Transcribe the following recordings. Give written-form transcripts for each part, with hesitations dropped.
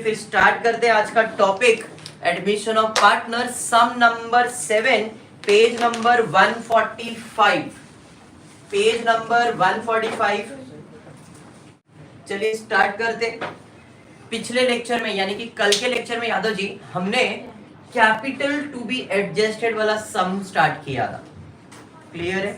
फिर स्टार्ट करते हैं आज का topic admission of partner sum number 7 page number 145 page number 145। चलिए स्टार्ट करते। पिछले लेक्चर में यानी कि कल के लेक्चर में यादव जी हमने कैपिटल टू बी एडजस्टेड वाला सम स्टार्ट किया था। क्लियर है?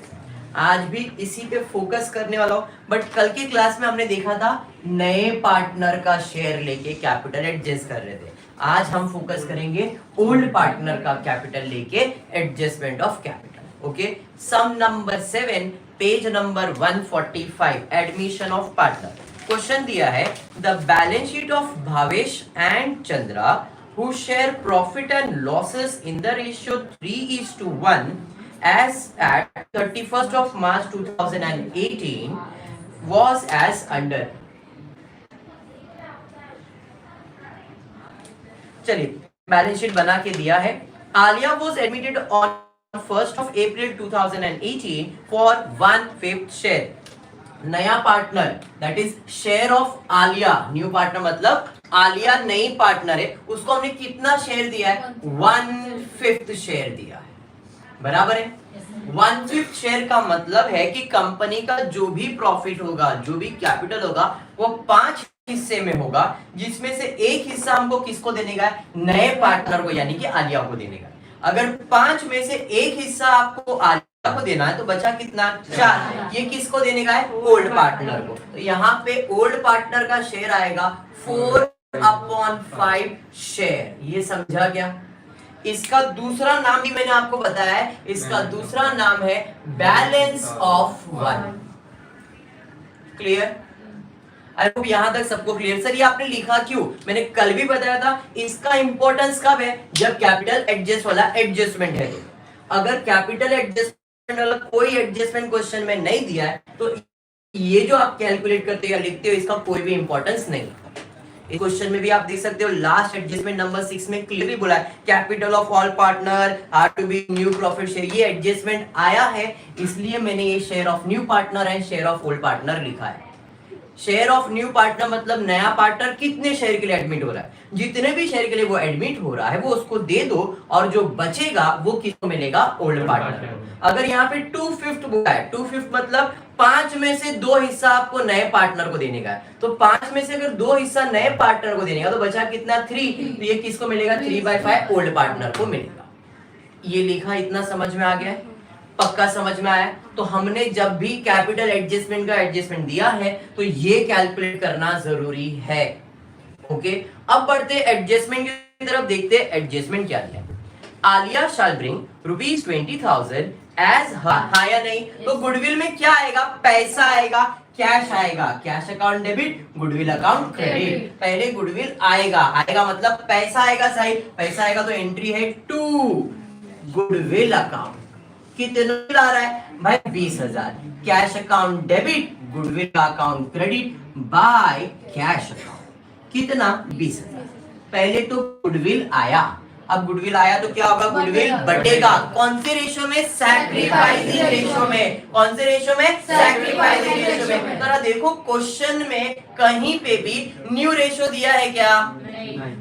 आज भी इसी पे फोकस करने वाला हूं। बट कल की क्लास में हमने देखा था नए पार्टनर का शेयर लेके कैपिटल एडजस्ट कर रहे थे। आज हम फोकस करेंगे ओल्ड पार्टनर का कैपिटल लेके adjustment of capital. Okay, sum number 7 page number 145 admission of partner. Question दिया है the balance sheet of Bhavesh and Chandra who share profit and losses in the ratio 3:1 as at 31st of March 2018 was as under। चलिए balance sheet बना के दिया है। Alia was admitted on 1st of April 2018 for 1/5 share। नया partner that is share of Alia. New partner मतलब आलिया नई partner है, उसको हमने कितना शेयर दिया है? 1/5 शेयर दिया है। बराबर है? 1/5 शेयर का मतलब है कि कंपनी का जो भी प्रॉफिट होगा, जो भी कैपिटल होगा, वो 5 हिस्से में होगा, जिसमें से एक हिस्सा हमको किसको देने का है? नए पार्टनर को यानी कि आलिया को देने का। अगर 5 में से एक हिस्सा आपको आलिया को देना है तो बचा कितना? 4। ये किसको देने का है? ओल्ड पार्टनर को। तो यहाँ पे ओल्ड पार्टनर का शेयर आएगा 4/5 शेयर। ये समझा क्या? इसका दूसरा नाम भी मैंने आपको बताया है, इसका दूसरा नाम है balance of 1। Clear? I hope यहां तक सबको क्लियर। सर ये आपने लिखा क्यों? मैंने कल भी बताया था इसका इंपॉर्टेंस कब है? जब कैपिटल एडजस्ट वाला एडजस्टमेंट है। तो अगर कैपिटल एडजस्टमेंट वाला कोई एडजस्टमेंट क्वेश्चन में नहीं दिया है तो ये जो आप कैलकुलेट करते हो या लिखते हो इसका कोई भी इंपॉर्टेंस नहीं। इस क्वेश्चन में भी आप देख सकते हो लास्ट एडजस्टमेंट नंबर 6 में क्लियरली बोला है capital of all partner are to be new profit share. ये एडजस्टमेंट आया है, इसलिए मैंने ये share of new partner and share of old partner लिखा है। शेयर ऑफ न्यू पार्टनर मतलब नया पार्टनर कितने शेयर के लिए एडमिट हो रहा है, जितने भी शेयर के लिए वो एडमिट हो रहा है वो उसको दे दो, और जो बचेगा वो किसको मिलेगा? Old partner. अगर यहाँ पे 2/5 बोला है, 2/5 मतलब 5 में से 2 हिस्सा आपको नए पार्टनर को देने का है। तो 5 में से अगर 2 हिस्सा नए पार्टनर को देने का तो बचा कितना? 3। तो ये किसको मिलेगा? 3/5 ओल्ड पार्टनर को मिलेगा। ये लिखा इतना समझ में आ गया है? पक्का समझ में आया? तो हमने जब भी कैपिटल एडजस्टमेंट का एडजस्टमेंट दिया है तो ये कैलकुलेट करना जरूरी है। ओके, अब बढ़ते एडजस्टमेंट की तरफ। देखते हैं एडजस्टमेंट क्या दिया। आलिया शैल ब्रिंग ₹20,000 एज हाँ या नहीं? तो गुडविल में क्या आएगा? पैसा आएगा, कैश आएगा। Cash account debit, goodwill account credit. पहले गुडविल आएगा, आएगा मतलब पैसा आएगा। सही, पैसा आएगा तो एंट्री है टू गुडविल अकाउंट। कितना आ रहा है भाई? 20,000। Cash account debit, goodwill account credit by cash account. कितना? 20,000। पहले तो गुडविल आया, अब गुडविल आया तो क्या होगा? गुडविल बटेगा। कौन से रेशियो में? सैक्रिफाइसिंग रेशियो में। कौन से रेशियो में? सैक्रिफाइसिंग रेशियो में। जरा देखो क्वेश्चन में कहीं पे भी न्यू रेशियो दिया है क्या?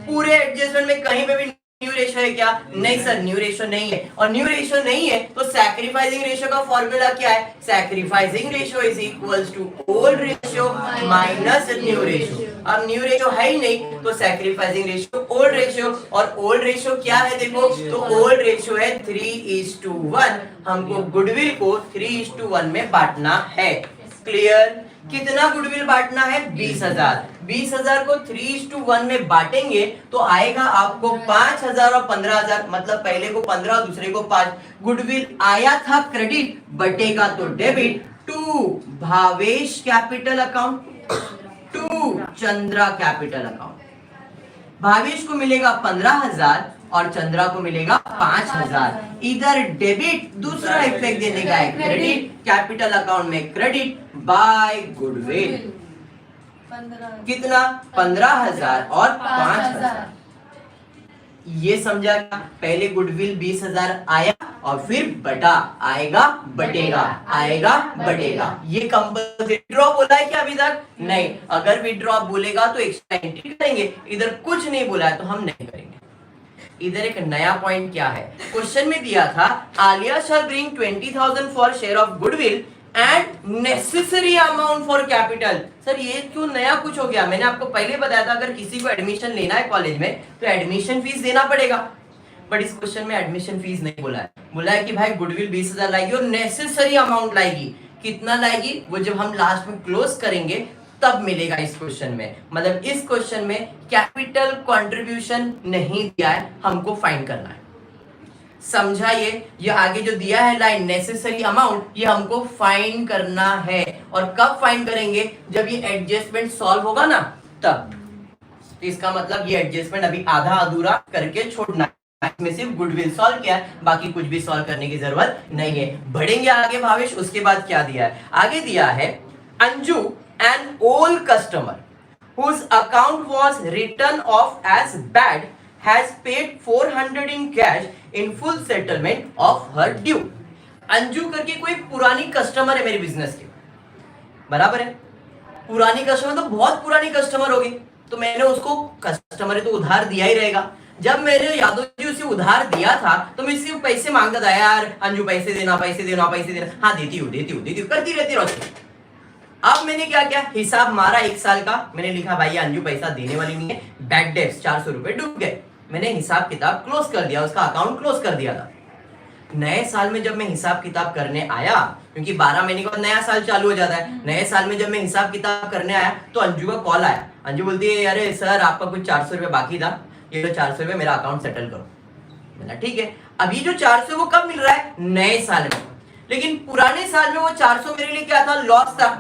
पूरे एडजस्टमेंट में कहीं पे भी न्यू रेशियो है क्या? नहीं सर, न्यू रेशियो नहीं है। और न्यू रेशियो नहीं है तो सैक्रिफाइसिंग रेशियो का फॉर्मूला क्या है? Sacrificing ratio is equals to old ratio minus new ratio. अब न्यू रेशियो है ही नहीं तो सैक्रिफाइसिंग रेशियो ओल्ड रेशियो। और ओल्ड रेशियो क्या है? देखो तो ओल्ड रेशियो है 3:1। हमको गुडविल को 3:1 में बांटना है। क्लियर? कितना गुडविल बांटना है? 20,000। 20,000 को 3:1 में बांटेंगे तो आएगा आपको 5,000 और 15,000, मतलब पहले को 15 दूसरे को 5। गुडविल आया था क्रेडिट, बटेगा तो debit. To Bhavesh capital account, to Chandra capital account. Bhavesh को मिलेगा 15,000 और चंद्रा को मिलेगा 5,000। इधर डेबिट, दूसरा इफेक्ट देने का है क्रेडिट, कैपिटल अकाउंट में क्रेडिट बाय गुडविल। कितना? 15,000 और 5,000। ये समझा क्या? पहले गुडविल 20,000 आया और फिर बटा, आएगा बटेगा, आएगा बटेगा। ये कंपल्सरी। विड्रॉ बोला है क्या अभी तक? नहीं। अगर विड्रॉ बोलेगा तो एक्स्ट्रा एंट्री करेंगे, इधर कुछ नहीं बोला है तो हम नहीं करेंगे। इधर एक नया पॉइंट क्या है, क्वेश्चन में दिया था Aliya shall bring 20,000 for share of goodwill and necessary amount for capital. Sir ये क्यों नया कुछ हो गया? मैंने आपको पहले बताया था अगर किसी को एडमिशन लेना है कॉलेज में तो एडमिशन फीस देना पड़ेगा, बट इस क्वेश्चन में एडमिशन फीस नहीं बोला है। बोला है कि भाई गुडविल 20,000 लाएगी और नेसेसरी अमाउंट लाएगी। कितना लाएगी वो जब हम लास्ट में क्लोज करेंगे तब मिलेगा इस क्वेश्चन में। मतलब इस क्वेश्चन में कैपिटल कंट्रीब्यूशन नहीं दिया है, हमको फाइंड करना है। समझा? ये आगे जो दिया है लाइन नेसेसरी अमाउंट, ये हमको फाइंड करना है। और कब फाइंड करेंगे? जब ये एडजस्टमेंट सॉल्व होगा ना तब। तो इसका मतलब ये एडजस्टमेंट अभी आधा अधूरा करके छोड़ना है। इसमें सिर्फ गुडविल सॉल्व किया है, बाकी कुछ भी सॉल्व करने की जरूरत नहीं है। बढ़ेंगे आगे भावेश। उसके बाद क्या दिया है? आगे दिया है Anju an old customer whose account was written off as bad has paid 400 in cash in full settlement of her due। Anju करके कोई पुरानी कस्टमर है मेरे बिजनेस की, बराबर है? पुरानी कस्टमर तो बहुत पुरानी कस्टमर होगी, तो मैंने उसको कस्टमर तो उधार दिया ही रहेगा। जब मैंने यादव जी उसे उधार दिया था तो मैं इससे पैसे मांगता था, यार अंजू पैसे देना, पैसे देना, पैसे देना। हाँ देती हूँ करती रहती रोशनी। अब मैंने क्या किया, हिसाब मारा 1 साल का। मैंने लिखा भाई अंजू पैसा देने वाली नहीं है, बैड डेब्ट्स 400 रुपए डूब गए। मैंने हिसाब किताब क्लोज कर दिया, उसका अकाउंट क्लोज कर दिया था। नए साल में जब मैं हिसाब किताब करने आया, क्योंकि 12 महीने के बाद नया साल चालू हो जाता है, नए साल में जब मैं हिसाब किताब करने आया तो अंजू का कॉल आया। अंजू बोलती है अरे सर आपका कुछ 400 रुपए बाकी था, ये लो 400 रुपए मेरा अकाउंट सेटल करो। मैंने ठीक है। अभी जो 400 वो कब मिल रहा है? नए साल में। लेकिन पुराने साल में वो 400 मेरे लिए क्या था? लॉस था।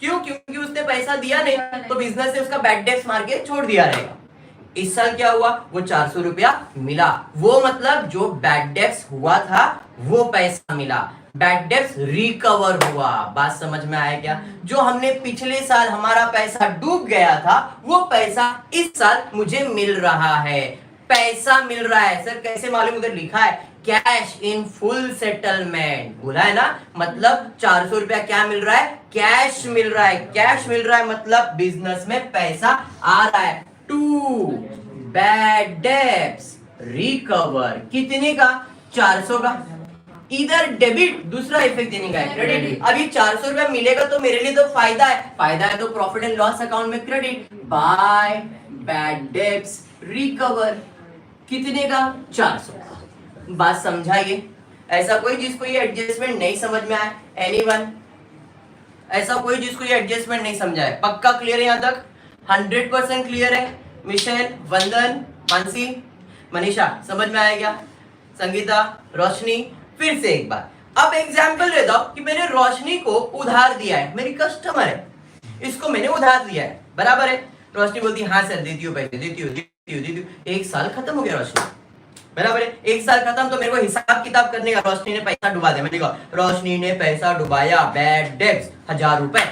क्यों? क्योंकि उसने पैसा दिया नहीं तो बिजनेस से उसका बैड डेब्ट्स मार के छोड़ दिया रहेगा। इस साल क्या हुआ? वो 400 रुपया मिला। वो मतलब जो बैड डेब्ट्स हुआ था वो पैसा मिला, बैड डेब्ट्स रिकवर हुआ। बात समझ में आया क्या? जो हमने पिछले साल हमारा पैसा डूब गया था वो पैसा इस साल मुझे मिल रहा है। पैसा मिल रहा है। सर कैसे मालूम? उधर लिखा है कैश इन फुल सेटलमेंट, बोला है ना। मतलब 400 रुपया क्या मिल रहा है? कैश मिल रहा है। कैश मिल रहा है मतलब बिजनेस में पैसा आ रहा है। टू बैड डेब्ट्स रिकवर, कितने का? 400 का। इधर डेबिट, दूसरा इफेक्ट देने का है क्रेडिट। अभी 400 रुपया मिलेगा तो मेरे लिए तो फायदा है, फायदा है तो प्रॉफिट एंड लॉस अकाउंट में credit. By bad debts recover, कितने का? 400। बात समझाइए। ऐसा कोई जिसको ये एडजस्टमेंट नहीं समझ में आया? एनीवन? ऐसा कोई जिसको ये एडजस्टमेंट नहीं समझा है? पक्का क्लियर है? यहां तक 100% क्लियर है? मिशेल, वंदन, मानसी, मनीषा समझ में आया क्या? संगीता, रोशनी, फिर से एक बार। अब एग्जाम्पल ले दो कि मैंने रोशनी को उधार दिया है, मेरी कस्टमर है, इसको मैंने उधार दिया है, बराबर है? रोशनी बोलती है हाँ सर देती हूँ पैसे, देती हूँ। 1 साल खत्म हो गया रोशनी, बराबर है? 1 साल खत्म तो मेरे को हिसाब किताब करने का। रोशनी ने पैसा डुबा दिया, मैंने कहा रोशनी ने पैसा डुबाया, बैड डेब्ट्स 1000 रुपए,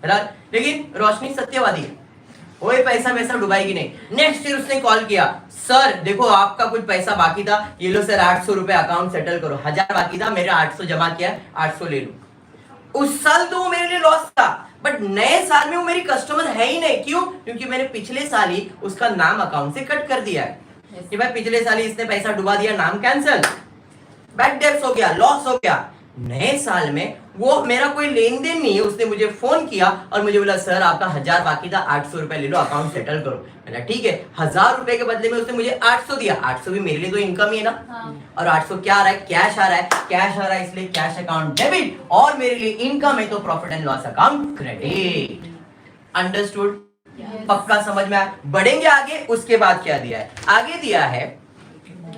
बराबर? लेकिन रोशनी सत्यवादी है, वो पैसा वैसा डुबाएगी नहीं। नेक्स्ट ईयर उसने कॉल किया, सर देखो आपका कुछ पैसा बाकी था, ये लो सर 800 रुपए अकाउंट सेटल करो। 1000 बाकी था, मेरा 800 जमा किया, 800 ले लो। उस साल तो वो मेरे लिए लॉस था, बट नए साल में वो मेरी कस्टमर है ही नहीं। क्यों? क्योंकि मैंने पिछले साल ही उसका नाम अकाउंट से कट कर दिया है कि भाई पिछले साल ही इसने पैसा डुबा दिया, नाम कैंसिल, बैड डेब्ट्स हो गया, लॉस हो गया। नए साल में वो मेरा कोई लेन देन नहीं है, उसने मुझे फोन किया और मुझे बोला सर आपका 1000 बाकी था, 800 रुपए ले लो अकाउंट सेटल करो। मैंने ठीक है। 1000 रुपए के बदले में उसने मुझे 800 दिया। 800 भी मेरे लिए तो इनकम ही है ना। हाँ। और 800 क्या आ रहा है? कैश आ रहा है। कैश आ रहा है इसलिए कैश अकाउंट डेबिट, और मेरे लिए इनकम है तो profit and loss account credit. Understood? पक्का समझ में आया? बढ़ेंगे आगे। उसके बाद क्या दिया है? आगे दिया है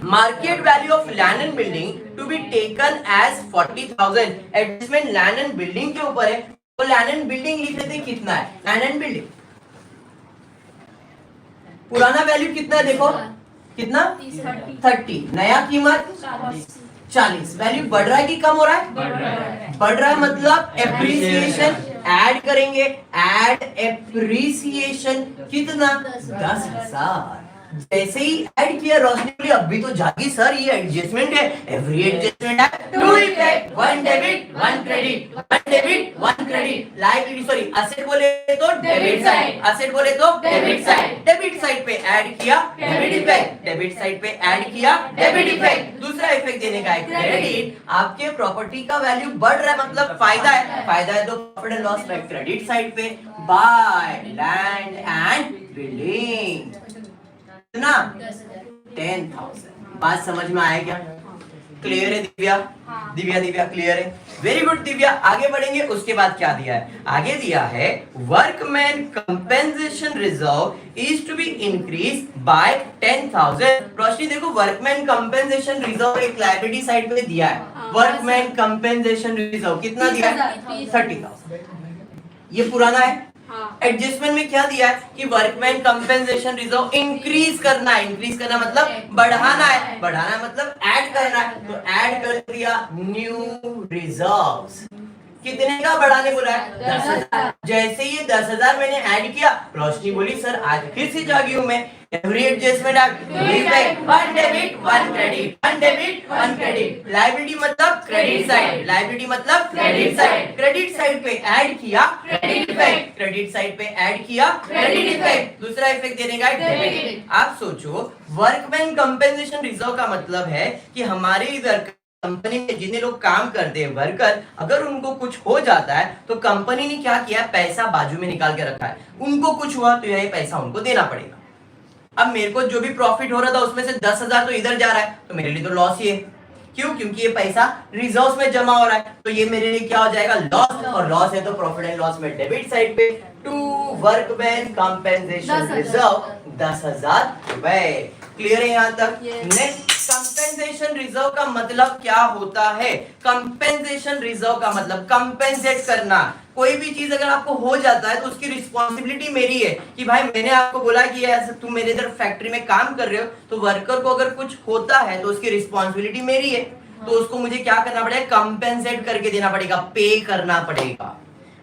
market value of land and building to be taken as 40,000। Adjustment land and building के ऊपर है, तो लैंड एंड बिल्डिंग लिख लेते हैं। कितना है लैंड एंड बिल्डिंग? पुराना वैल्यू कितना है? देखो कितना? 30। नया कीमत 40। वैल्यू बढ़ रहा है कि कम हो रहा है? बढ़ रहा है मतलब एप्रिसिएशन ऐड करेंगे। ऐड एप्रिसिएशन कितना? 10,000। जैसे ही ऐड किया रोशनी बोली अभी तो जागी सर, ये एडजस्टमेंट है, एवरी एडजस्टमेंट है two effect, one debit one credit, one debit one credit. Liability sorry asset बोले तो डेबिट साइड, असेट बोले तो डेबिट साइड, डेबिट साइड पे ऐड किया डेबिट इफेक्ट, डेबिट साइड पे ऐड किया डेबिट इफेक्ट। दूसरा इफेक्ट देने का है क्रेडिट, आपके प्रॉपर्टी का वैल्यू बढ़ रहा है मतलब फायदा है, फायदा है तो प्रॉफिट एंड लॉस में क्रेडिट साइड पे बाय लैंड एंड बिल्डिंग ना 10,000। बात समझ में आया क्या? क्लियर है दिव्या? दिव्या दिव्या क्लियर है? Very good Divya. आगे बढ़ेंगे, उसके बाद क्या दिया है? आगे दिया है workman compensation reserve is to be increase by 10,000। Roshni देखो वर्कमैन कंपेंसेशन रिजर्व एक लायबिलिटी साइड पे दिया है, वर्कमैन कंपेंसेशन रिजर्व कितना दिया है? 30,000। ये पुराना है। एडजस्टमेंट में क्या दिया है कि वर्कमैन कंपेंसेशन रिजर्व इंक्रीज करना है, इंक्रीज करना मतलब बढ़ाना है, बढ़ाना मतलब ऐड करना है, तो ऐड कर दिया न्यू रिजर्व्स। कितने का बढ़ाने बोला है? 10,000। जैसे ये 10,000 मैंने ऐड किया, रोशनी बोली सर आज फिर से जागी हूं मैं, every adjustment one debit one credit, one debit one credit. Liability मतलब क्रेडिट साइड, लायबिलिटी मतलब क्रेडिट साइड, क्रेडिट साइड पे ऐड किया क्रेडिट इफेक्ट, क्रेडिट साइड पे ऐड किया क्रेडिट इफेक्ट। दूसरा इफेक्ट देने का डेबिट। आप सोचो वर्कमैन कंपेंसेशन रिजर्व का मतलब है कि हमारे इधर कंपनी में जितने लोग काम करते हैं वर्कर, अगर उनको कुछ हो जाता है तो कंपनी ने क्या किया, पैसा बाजू में निकाल के रखा है, उनको कुछ हुआ तो यही पैसा उनको देना पड़ेगा। अब मेरे को जो भी प्रॉफिट हो रहा था उसमें से 10,000 तो इधर जा रहा है, तो मेरे लिए तो लॉस ही है। क्यों? क्योंकि ये पैसा रिजर्व्स में जमा हो रहा है, तो ये मेरे लिए क्या हो जाएगा? लॉस। और लॉस है तो प्रॉफिट एंड लॉस में डेबिट साइड पे टू वर्कमैन कंपेंसेशन रिजर्व 10,000 रुपए। क्लियर है यहाँ तक? नेक्स्ट कंपेंसेशन रिजर्व का मतलब क्या होता है? कंपेंसेशन रिजर्व का मतलब कंपेंसेट करना। कोई भी चीज अगर आपको हो जाता है तो उसकी रिस्पॉन्सिबिलिटी मेरी है कि भाई मैंने आपको बोला कि ऐसे तुम मेरे इधर फैक्ट्री में काम कर रहे हो, तो वर्कर को अगर कुछ होता है तो उसकी रिस्पॉन्सिबिलिटी मेरी है, तो उसको मुझे क्या करना पड़ेगा? कंपेंसेट करके देना पड़ेगा, पे करना पड़ेगा।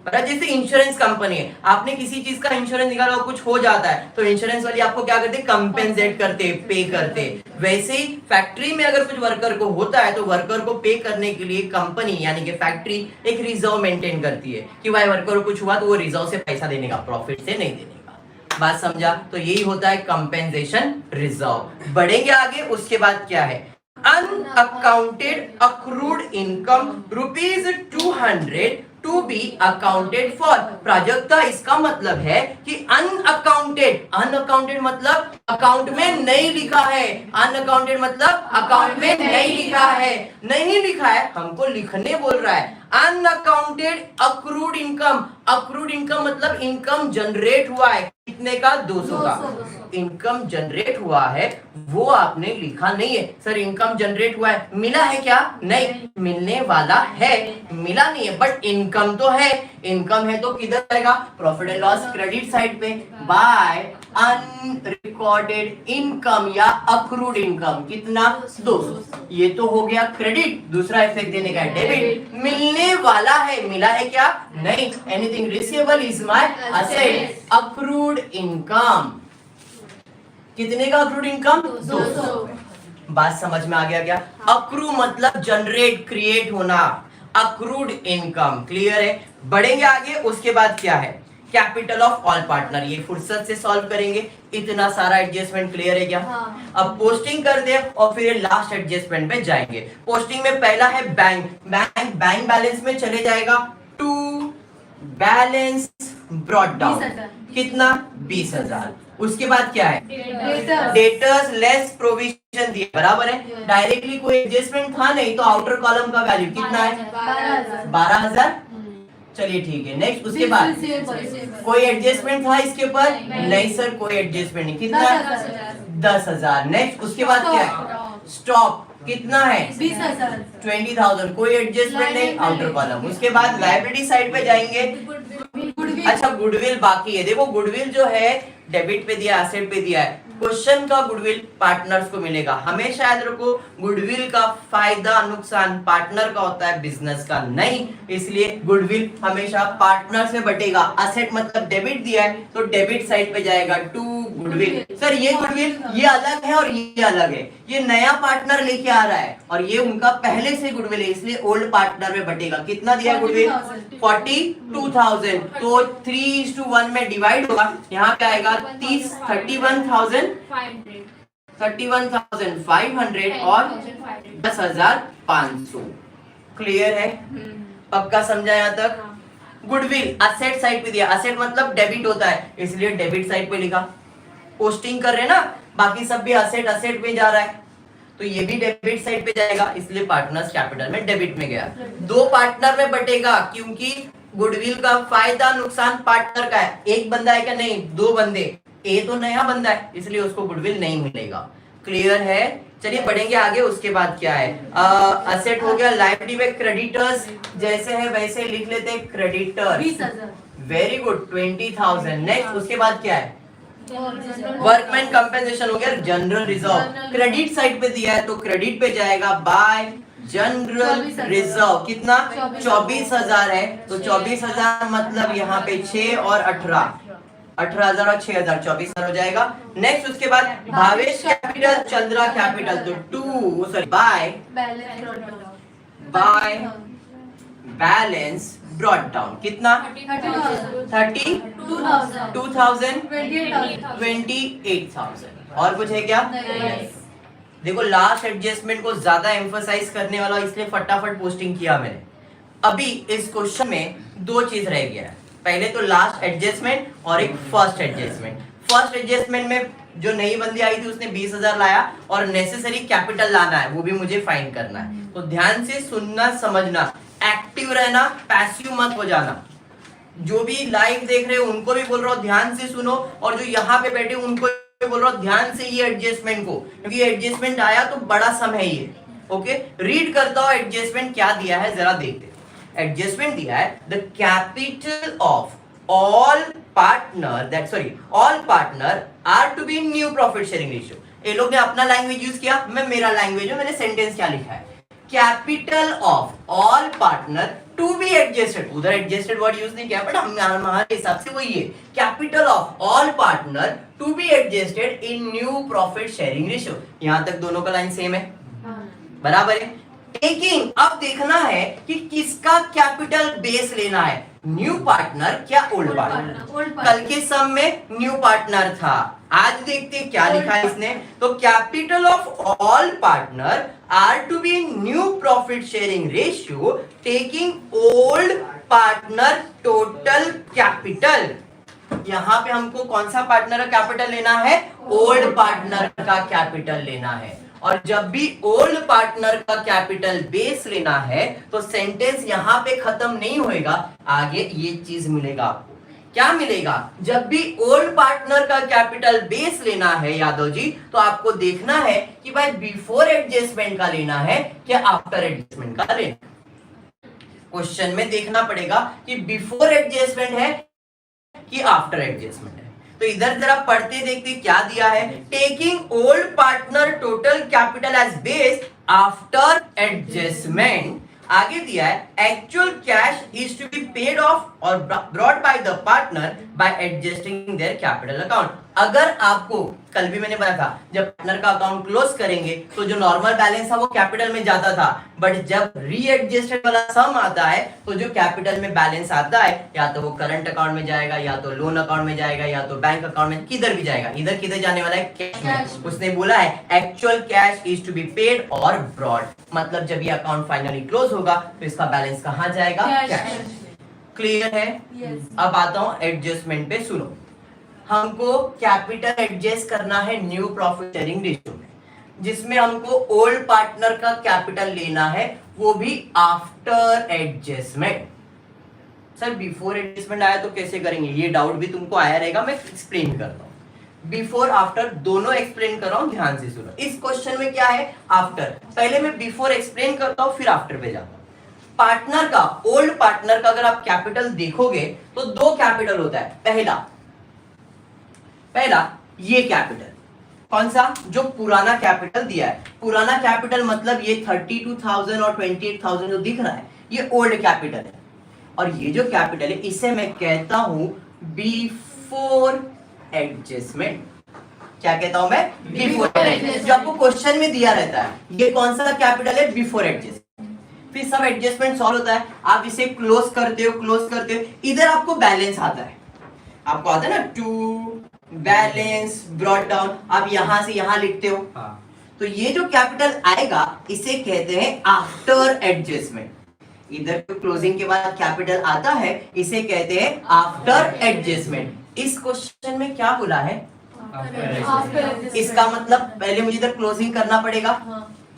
जैसे इंश्योरेंस कंपनी है, आपने किसी चीज का इंश्योरेंस निकाला और कुछ हो जाता है तो इंश्योरेंस वाली आपको क्या करते? कंपेंसेट करते, पे करते। वैसे ही फैक्ट्री में अगर कुछ वर्कर को होता है तो वर्कर को पे करने के लिए कंपनी यानी कि फैक्ट्री एक रिजर्व मेंटेन करती है कि भाई वर्कर को कुछ हुआ तो वो रिजर्व से पैसा देने का, प्रॉफिट से नहीं देने का। बात समझा? तो यही होता है कंपेंसेशन रिजर्व। बढ़ेंगे आगे, उसके बाद क्या है? Unaccounted accrued income ₹200 to be accounted for. Prajakta इसका मतलब है कि अनअकाउंटेड, अनअकाउंटेड मतलब अकाउंट में नहीं लिखा है, अनअकाउंटेड मतलब अकाउंट में नहीं लिखा है, नहीं लिखा है, हमको लिखने बोल रहा है। Unaccounted accrued income, accrued income मतलब इनकम जनरेट हुआ है, कितने का? 200 का इनकम जनरेट हुआ है, वो आपने लिखा नहीं है। सर इनकम जनरेट हुआ है, मिला है क्या? नहीं, मिलने वाला है, मिला नहीं है, बट इनकम तो है। इनकम है तो किधर जाएगा? Profit and loss credit side पे बाय अनरिकॉर्डेड इनकम या अक्रूड इनकम, कितना? 200। ये तो हो गया क्रेडिट। दूसरा इफेक्ट देने का है डेबिट, मिलने वाला है, मिला है क्या? नहीं। Anything receivable is my asset. Accrued income, कितने का अक्रूड इनकम? 200। बात समझ में आ गया क्या? अक्रू मतलब जनरेट, क्रिएट होना, अक्रूड इनकम। क्लियर है? बढ़ेंगे आगे, उसके बाद क्या है? कैपिटल ऑफ ऑल पार्टनर, ये फुर्सत से सॉल्व करेंगे। इतना सारा एडजस्टमेंट क्लियर है क्या? अब पोस्टिंग कर दे और फिर लास्ट एडजस्टमेंट पे जाएंगे। पोस्टिंग में पहला है बैंक, बैंक बैलेंस में चले जाएगा टू बैलेंस ब्रॉट डाउन, कितना? 20,000। उसके बाद क्या है? डेटर्स लेस प्रोविजन दिए, बराबर है। डायरेक्टली कोई एडजस्टमेंट था नहीं तो आउटर कॉलम का वैल्यू कितना है? 12,000। चलिए ठीक है। नेक्स्ट, उसके बाद कोई एडजस्टमेंट था इसके ऊपर? नहीं सर, कोई एडजस्टमेंट नहीं, कितना? 10,000। नेक्स्ट, उसके बाद क्या है? स्टॉक, कितना है? 20,000, कोई एडजस्टमेंट नहीं, आउटर कॉलम। उसके बाद लायबिलिटी साइड पे जाएंगे। अच्छा, गुडविल बाकी है। देखो गुडविल जो है डेबिट पे दिया, एसेट पे दिया है। क्वेश्चन का गुडविल पार्टनर्स को मिलेगा। हमेशा याद रखो, गुडविल का फायदा नुकसान पार्टनर का होता है, बिजनेस का नहीं। इसलिए गुडविल हमेशा पार्टनर से बटेगा। एसेट मतलब डेबिट दिया है तो डेबिट साइड पे जाएगा टू गुडविल। सर ये गुडविल ये अलग है और ये अलग है, ये नया पार्टनर लेके आ रहा है और ये उनका पहले से गुडविल है, इसलिए ओल्ड पार्टनर में बटेगा। कितना दिया है गुडविल? 42,000। तो 3:1 में डिवाइड होगा, यहाँ पे आएगा 31,500 और 10,500। क्लियर है? पक्का समझा यहाँ तक? गुडविल असेट साइड पे दिया, असेट मतलब डेबिट होता है, इसलिए डेबिट साइड पे लिखा। पोस्टिंग कर रहे ना, बाकी सब भी असेट असेट में जा रहा है, तो ये भी डेबिट साइड पे जाएगा, इसलिए पार्टनर्स कैपिटल में डेबिट में गया। दो पार्टनर में बटेगा, क्योंकि गुडविल का फायदा नुकसान पार्टनर का है। एक बंदा है क्या? नहीं, दो बंदे। ए तो नया बंदा है, इसलिए उसको गुडविल नहीं मिलेगा। क्लियर है? चलिए पढ़ेंगे आगे। उसके बाद क्या है? असेट हो गया। लायबिलिटी में क्रेडिटर्स जैसे है वैसे लिख लेते हैं, क्रेडिटर्स। Very good, 20,000। नेक्स्ट उसके बाद क्या है? वर्कमैन कंपेंसेशन हो गया। जनरल रिजर्व क्रेडिट साइड पे दिया है तो क्रेडिट पे जाएगा बाय जनरल रिजर्व। कितना? 24,000 है, तो 24,000 मतलब यहाँ पे 6 और 18,000 और 6,000 24,000 हो जाएगा। नेक्स्ट उसके बाद भावेश कैपिटल, चंद्रा कैपिटल, तो बाय बैलेंस ब्रॉट डाउन। कितना? 32,000 28,000। और कुछ है क्या? देखो लास्ट एडजस्टमेंट को ज्यादा एम्फसाइज करने वाला, इसलिए फटाफट पोस्टिंग किया मैंने। अभी इस क्वेश्चन में दो चीज रह गया है, पहले तो लास्ट एडजस्टमेंट और एक फर्स्ट एडजस्टमेंट। फर्स्ट एडजस्टमेंट में जो नई बंदी आई थी उसने 20,000 लाया और नेसेसरी कैपिटल लाना है, वो भी मुझे फाइंड करना है। तो ध्यान से सुनना समझना, एक्टिव रहना, पैसिव मत हो जाना। जो भी लाइव देख रहे हो उनको भी बोल रहा हूँ ध्यान से सुनो, और जो यहाँ पे बैठे उनको भी बोल रहा हूँ ध्यान से ये एडजस्टमेंट को, क्योंकि एडजस्टमेंट आया तो बड़ा सम है ये। ओके, रीड करता हूँ एडजस्टमेंट क्या दिया है जरा देखते। एडजस्टमेंट दिया है the capital of all partner are to be new profit sharing ratio। ये लोग ने अपना लैंग्वेज यूज किया, मैं मेरा लैंग्वेज, मैंने सेंटेंस क्या लिखा है? Capital of all partner to be adjusted. उधर एडजस्टेड वर्ड यूज नहीं किया, बट हमारे हिसाब से वही है। Capital of all partner to be adjusted in new profit sharing ratio. यहां तक दोनों का लाइन सेम है, बराबर है। टेकिंग, अब देखना है कि किसका कैपिटल बेस लेना है, न्यू पार्टनर क्या ओल्ड पार्टनर। कल के सम में न्यू पार्टनर था, आज देखते हैं क्या लिखा है इसने। तो capital of all partner are to be new profit sharing ratio taking old partner total capital. यहां पे हमको कौन सा पार्टनर का कैपिटल लेना है? ओल्ड पार्टनर का कैपिटल लेना है। और जब भी ओल्ड पार्टनर का कैपिटल बेस लेना है तो सेंटेंस यहां पे खत्म नहीं होएगा, आगे ये चीज मिलेगा आपको। क्या मिलेगा? जब भी ओल्ड पार्टनर का कैपिटल बेस लेना है यादव जी, तो आपको देखना है कि भाई बिफोर एडजस्टमेंट का लेना है क्या आफ्टर एडजस्टमेंट का लेना। क्वेश्चन में देखना पड़ेगा कि बिफोर एडजस्टमेंट है कि आफ्टर एडजस्टमेंट है। तो इधर जरा पढ़ते देखते क्या दिया है। Taking old partner total capital as base after adjustment. आगे दिया है actual cash is to be paid off और brought by the partner by adjusting their capital account. अगर आपको कल भी मैंने बताया था, जब पार्टनर का अकाउंट क्लोज करेंगे तो जो नॉर्मल बैलेंस था वो कैपिटल में जाता था, बट जब रीएडजस्टेड वाला सम आता है तो जो कैपिटल में बैलेंस आता है या तो वो करंट अकाउंट में जाएगा, या तो लोन अकाउंट में जाएगा, या तो बैंक अकाउंट में, किधर भी जाएगा। इधर किधर जाने वाला है? कैश में। उसने बोला है actual cash is to be paid और ब्रॉट, मतलब जब ये अकाउंट फाइनली क्लोज होगा तो इसका बैलेंस कहां जाएगा? कैश। क्लियर है? अब आता हूं एडजस्टमेंट पे। सुनो, हमको कैपिटल एडजस्ट करना है न्यू प्रॉफिट शेयरिंग रेशियो में, जिसमें हमको ओल्ड पार्टनर का कैपिटल लेना है, वो भी after adjustment. Sir before adjustment आया तो कैसे करेंगे? ये डाउट भी तुमको आया रहेगा, मैं एक्सप्लेन करता हूं। बिफोर आफ्टर दोनों एक्सप्लेन कर रहा हूं, ध्यान से सुनो। इस क्वेश्चन में क्या है? आफ्टर। पहले मैं बिफोर एक्सप्लेन करता हूं, फिर आफ्टर पे जाता हूं। पार्टनर का, ओल्ड पार्टनर का अगर आप कैपिटल देखोगे तो दो कैपिटल होता है। पहला ये कैपिटल, कौन सा? जो पुराना कैपिटल दिया है। पुराना कैपिटल मतलब ये 32,000 और 28,000 जो दिख रहा है, ये ओल्ड कैपिटल है। और ये जो कैपिटल है इसे मैं कहता हूं बिफोर एडजस्टमेंट। क्या कहता हूं मैं? Before adjustment. जो आपको क्वेश्चन में दिया रहता है, ये कौन सा कैपिटल है? Before adjustment. फिर सब एडजस्टमेंट सॉल्व होता है, आप इसे क्लोज करते हो, इधर आपको बैलेंस आता है, आपको आता है ना टू बैलेंस ब्रॉट डाउन, आप यहां से यहां लिखते हो। तो ये जो कैपिटल आएगा इसे कहते हैं आफ्टर एडजस्टमेंट। इधर जो क्लोजिंग के बाद कैपिटल आता है इसे कहते हैं आफ्टर एडजस्टमेंट। इस क्वेश्चन में क्या बोला है? इसका मतलब पहले मुझे इधर क्लोजिंग करना पड़ेगा,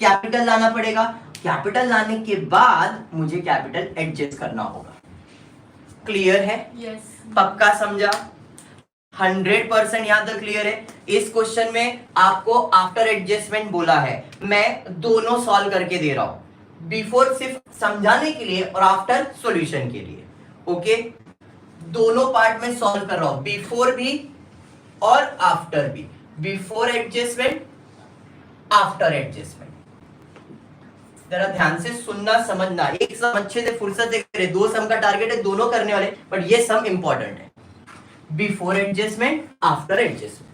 कैपिटल लाना पड़ेगा, कैपिटल लाने के बाद मुझे कैपिटल एडजस्ट करना होगा। क्लियर है? पक्का समझा? 100% यहां तक क्लियर है? इस क्वेश्चन में आपको आफ्टर एडजस्टमेंट बोला है, मैं दोनों सॉल्व करके दे रहा हूं, बिफोर सिर्फ समझाने के लिए और आफ्टर सॉल्यूशन के लिए। ओके, दोनों पार्ट में सॉल्व कर रहा हूं, बिफोर भी और आफ्टर भी, बिफोर एडजस्टमेंट, आफ्टर एडजस्टमेंट। जरा ध्यान से सुनना समझना, एक सम अच्छे से फुर्सत से करे, 2 सम का टारगेट है, दोनों करने वाले, बट ये सम इंपॉर्टेंट है। Before adjustment, after adjustment.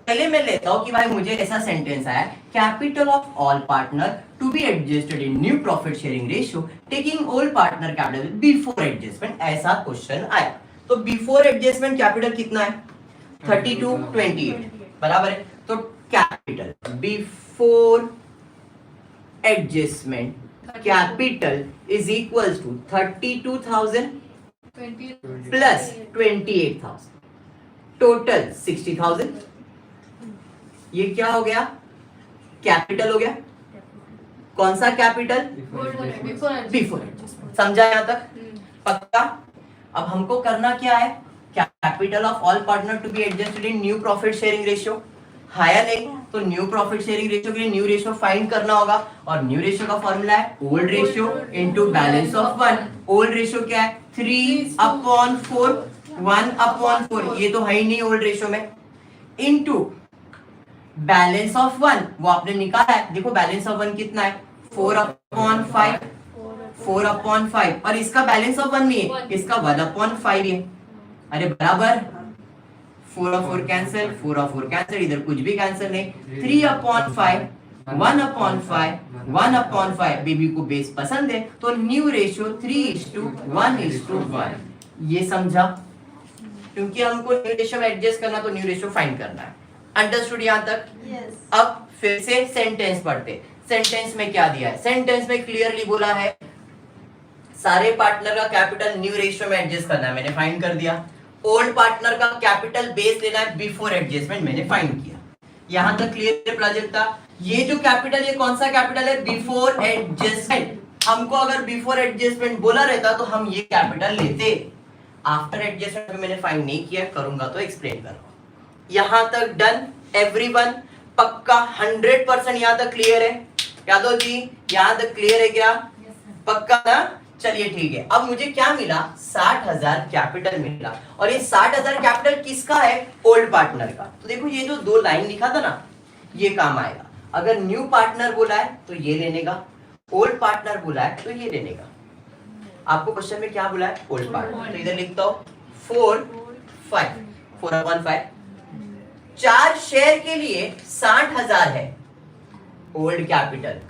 पहले मैं लेता हूं कि भाई मुझे ऐसा सेंटेंस आया, capital of all partner to be adjusted in new profit sharing ratio taking all partner capital before adjustment, ऐसा क्वेश्चन आया। तो बिफोर एडजस्टमेंट कैपिटल कितना है? 3228 बराबर है। तो capital before adjustment capital is equals to 32,000 plus 28,000, total 60,000। ये क्या हो गया? कैपिटल हो गया। कौन सा कैपिटल? Before adjustment. समझा यहां तक? पक्का? अब हमको करना क्या है? Capital of all partner to be adjusted in new profit sharing ratio, हाया नहीं तो न्यू प्रॉफिट शेयरिंग रेशियो के लिए न्यू रेशियो फाइंड करना होगा, और न्यू रेशियो का फॉर्मूला है old ratio into balance of 1। Old ratio क्या है? 3/4, 1/4, ये तो है ही नहीं ओल्ड रेशियो में, इनटू बैलेंस ऑफ 1, वो आपने निकाला है, देखो बैलेंस ऑफ 1 कितना है? 4/5, 4/5, और इसका बैलेंस ऑफ 1 नहीं है, इसका 1/5 है। अरे बराबर, 4 और 4 कैंसिल, 4 और 4 कैंसिल, इधर कुछ भी कैंसिल नहीं, 3/5, 1/5, 1/5। बेबी को बेस पसंद है तो न्यू रेशियो 3:1:1। ये समझा? क्योंकि हमको न्यू रेशियो में एडजस्ट करना तो न्यू रेशियो फाइंड करना है। अंडरस्टूड यहां तक? अब फिर से सेंटेंस पढ़ते। सेंटेंस में क्या दिया है? सेंटेंस में क्लियरली बोला है सारे पार्टनर का कैपिटल न्यू रेशियो में एडजस्ट करना है, मैंने फाइंड कर दिया। ओल्ड पार्टनर का कैपिटल बेस लेना है बिफोर एडजस्टमेंट, मैंने फाइंड किया। यहां तक क्लियर है प्राजक्ता? ये जो कैपिटल, ये कौन सा कैपिटल है? Before adjustment. हमको अगर बिफोर एडजस्टमेंट बोला रहता तो हम ये कैपिटल लेते। आफ्टर एडजस्टमेंट मैंने फाइंड नहीं किया, करूंगा तो एक्सप्लेन कर रहा हूं। यहां तक डन एवरीवन? पक्का 100% यहां तक क्लियर है? यादव जी यहां तक क्लियर है क्या? पक्का ना? चलिए ठीक है। अब मुझे क्या मिला? 60,000 कैपिटल मिला, और ये 60,000 कैपिटल किसका है? ओल्ड पार्टनर का। तो देखो ये जो 2 लाइन लिखा था ना, ये काम आएगा। अगर न्यू पार्टनर बोला है तो ये लेने का, ओल्ड पार्टनर बोला है तो ये लेने का। आपको क्वेश्चन में क्या बोला है? Old partner. तो इधर लिखता हूं 4/5, 4 शेयर के लिए 60,000 है ओल्ड कैपिटल,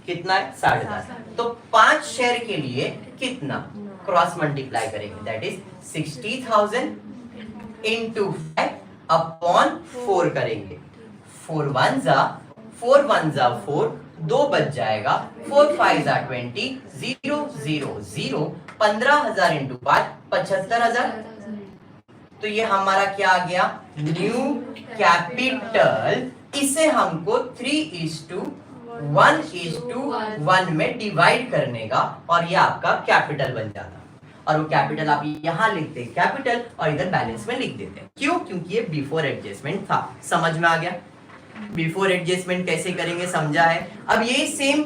कितना है? 60,000। तो 5 शेयर के लिए कितना? क्रॉस मल्टीप्लाई करेंगे, दैट इज 60,000 इंटू 5/4 करेंगे। 4 1 जा 4, 2 बच जाएगा, 4 5 जा 20, 0 0 0, 15,000 इंटू 5, 75,000। तो ये हमारा क्या आ गया? New capital. इसे हमको 3:1:1 में डिवाइड करने का, और ये आपका कैपिटल बन जाता। और वो कैपिटल आप यहाँ लिखते कैपिटल, और इधर बैलेंस में लिख देते। क्यों? क्योंकि ये बिफोर एडजस्टमेंट था। समझ में आ गया? बिफोर एडजस्टमेंट कैसे करेंगे समझा है। अब यही सेम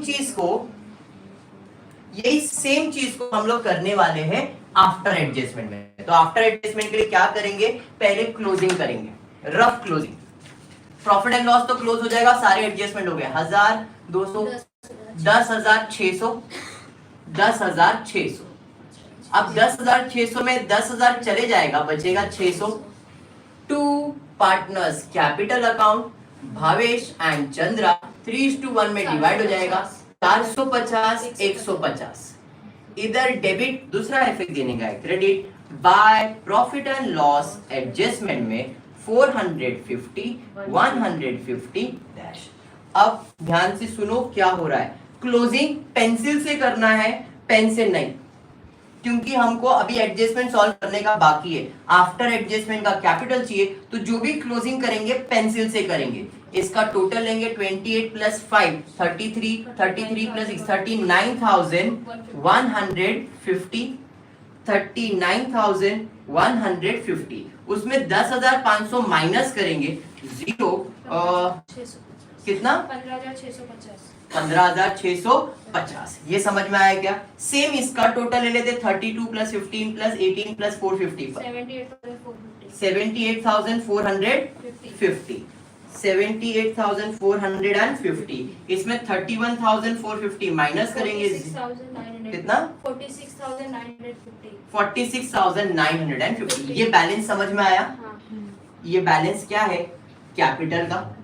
चीज को हम लोग करने वाले हैं आफ्टर एडजस्टमेंट में। तो आफ्टर एडजस्टमेंट के लिए क्या करेंगे? पहले क्लोजिंग करेंगे, rough closing. Profit and loss तो क्लोज हो जाएगा, सारे एडजस्टमेंट हो गए। 1,200, 10,600, 10,600। अब 10,600 में 10,000 चले जाएगा, बचेगा 600। To partners capital account, Bhavesh and Chandra 3:1 में डिवाइड हो जाएगा, 450 150। इधर डेबिट दूसरा इफेक्ट देने का है, credit by profit and loss adjustment में 450 150 डैश। अब ध्यान से सुनो क्या हो रहा है, क्लोजिंग पेंसिल से करना है, पेन से नहीं, क्योंकि हमको अभी एडजस्टमेंट सॉल्व करने का बाकी है। आफ्टर एडजस्टमेंट का कैपिटल चाहिए, तो जो भी क्लोजिंग करेंगे पेंसिल से करेंगे। इसका टोटल लेंगे 28 प्लस 5 33, 33 प्लस 6 39,150, 39,150। उसमें 10,500 माइनस करेंगे, जीरो कितना 15,650। ये समझ में आया क्या? सेम इसका टोटल ले लेते 32 प्लस 15 प्लस 18 प्लस 450 78,450 78,450। इसमें 31,450 माइनस करेंगे, कितना 46,950। ये बैलेंस समझ में आया? ये बैलेंस क्या है? कैपिटल का।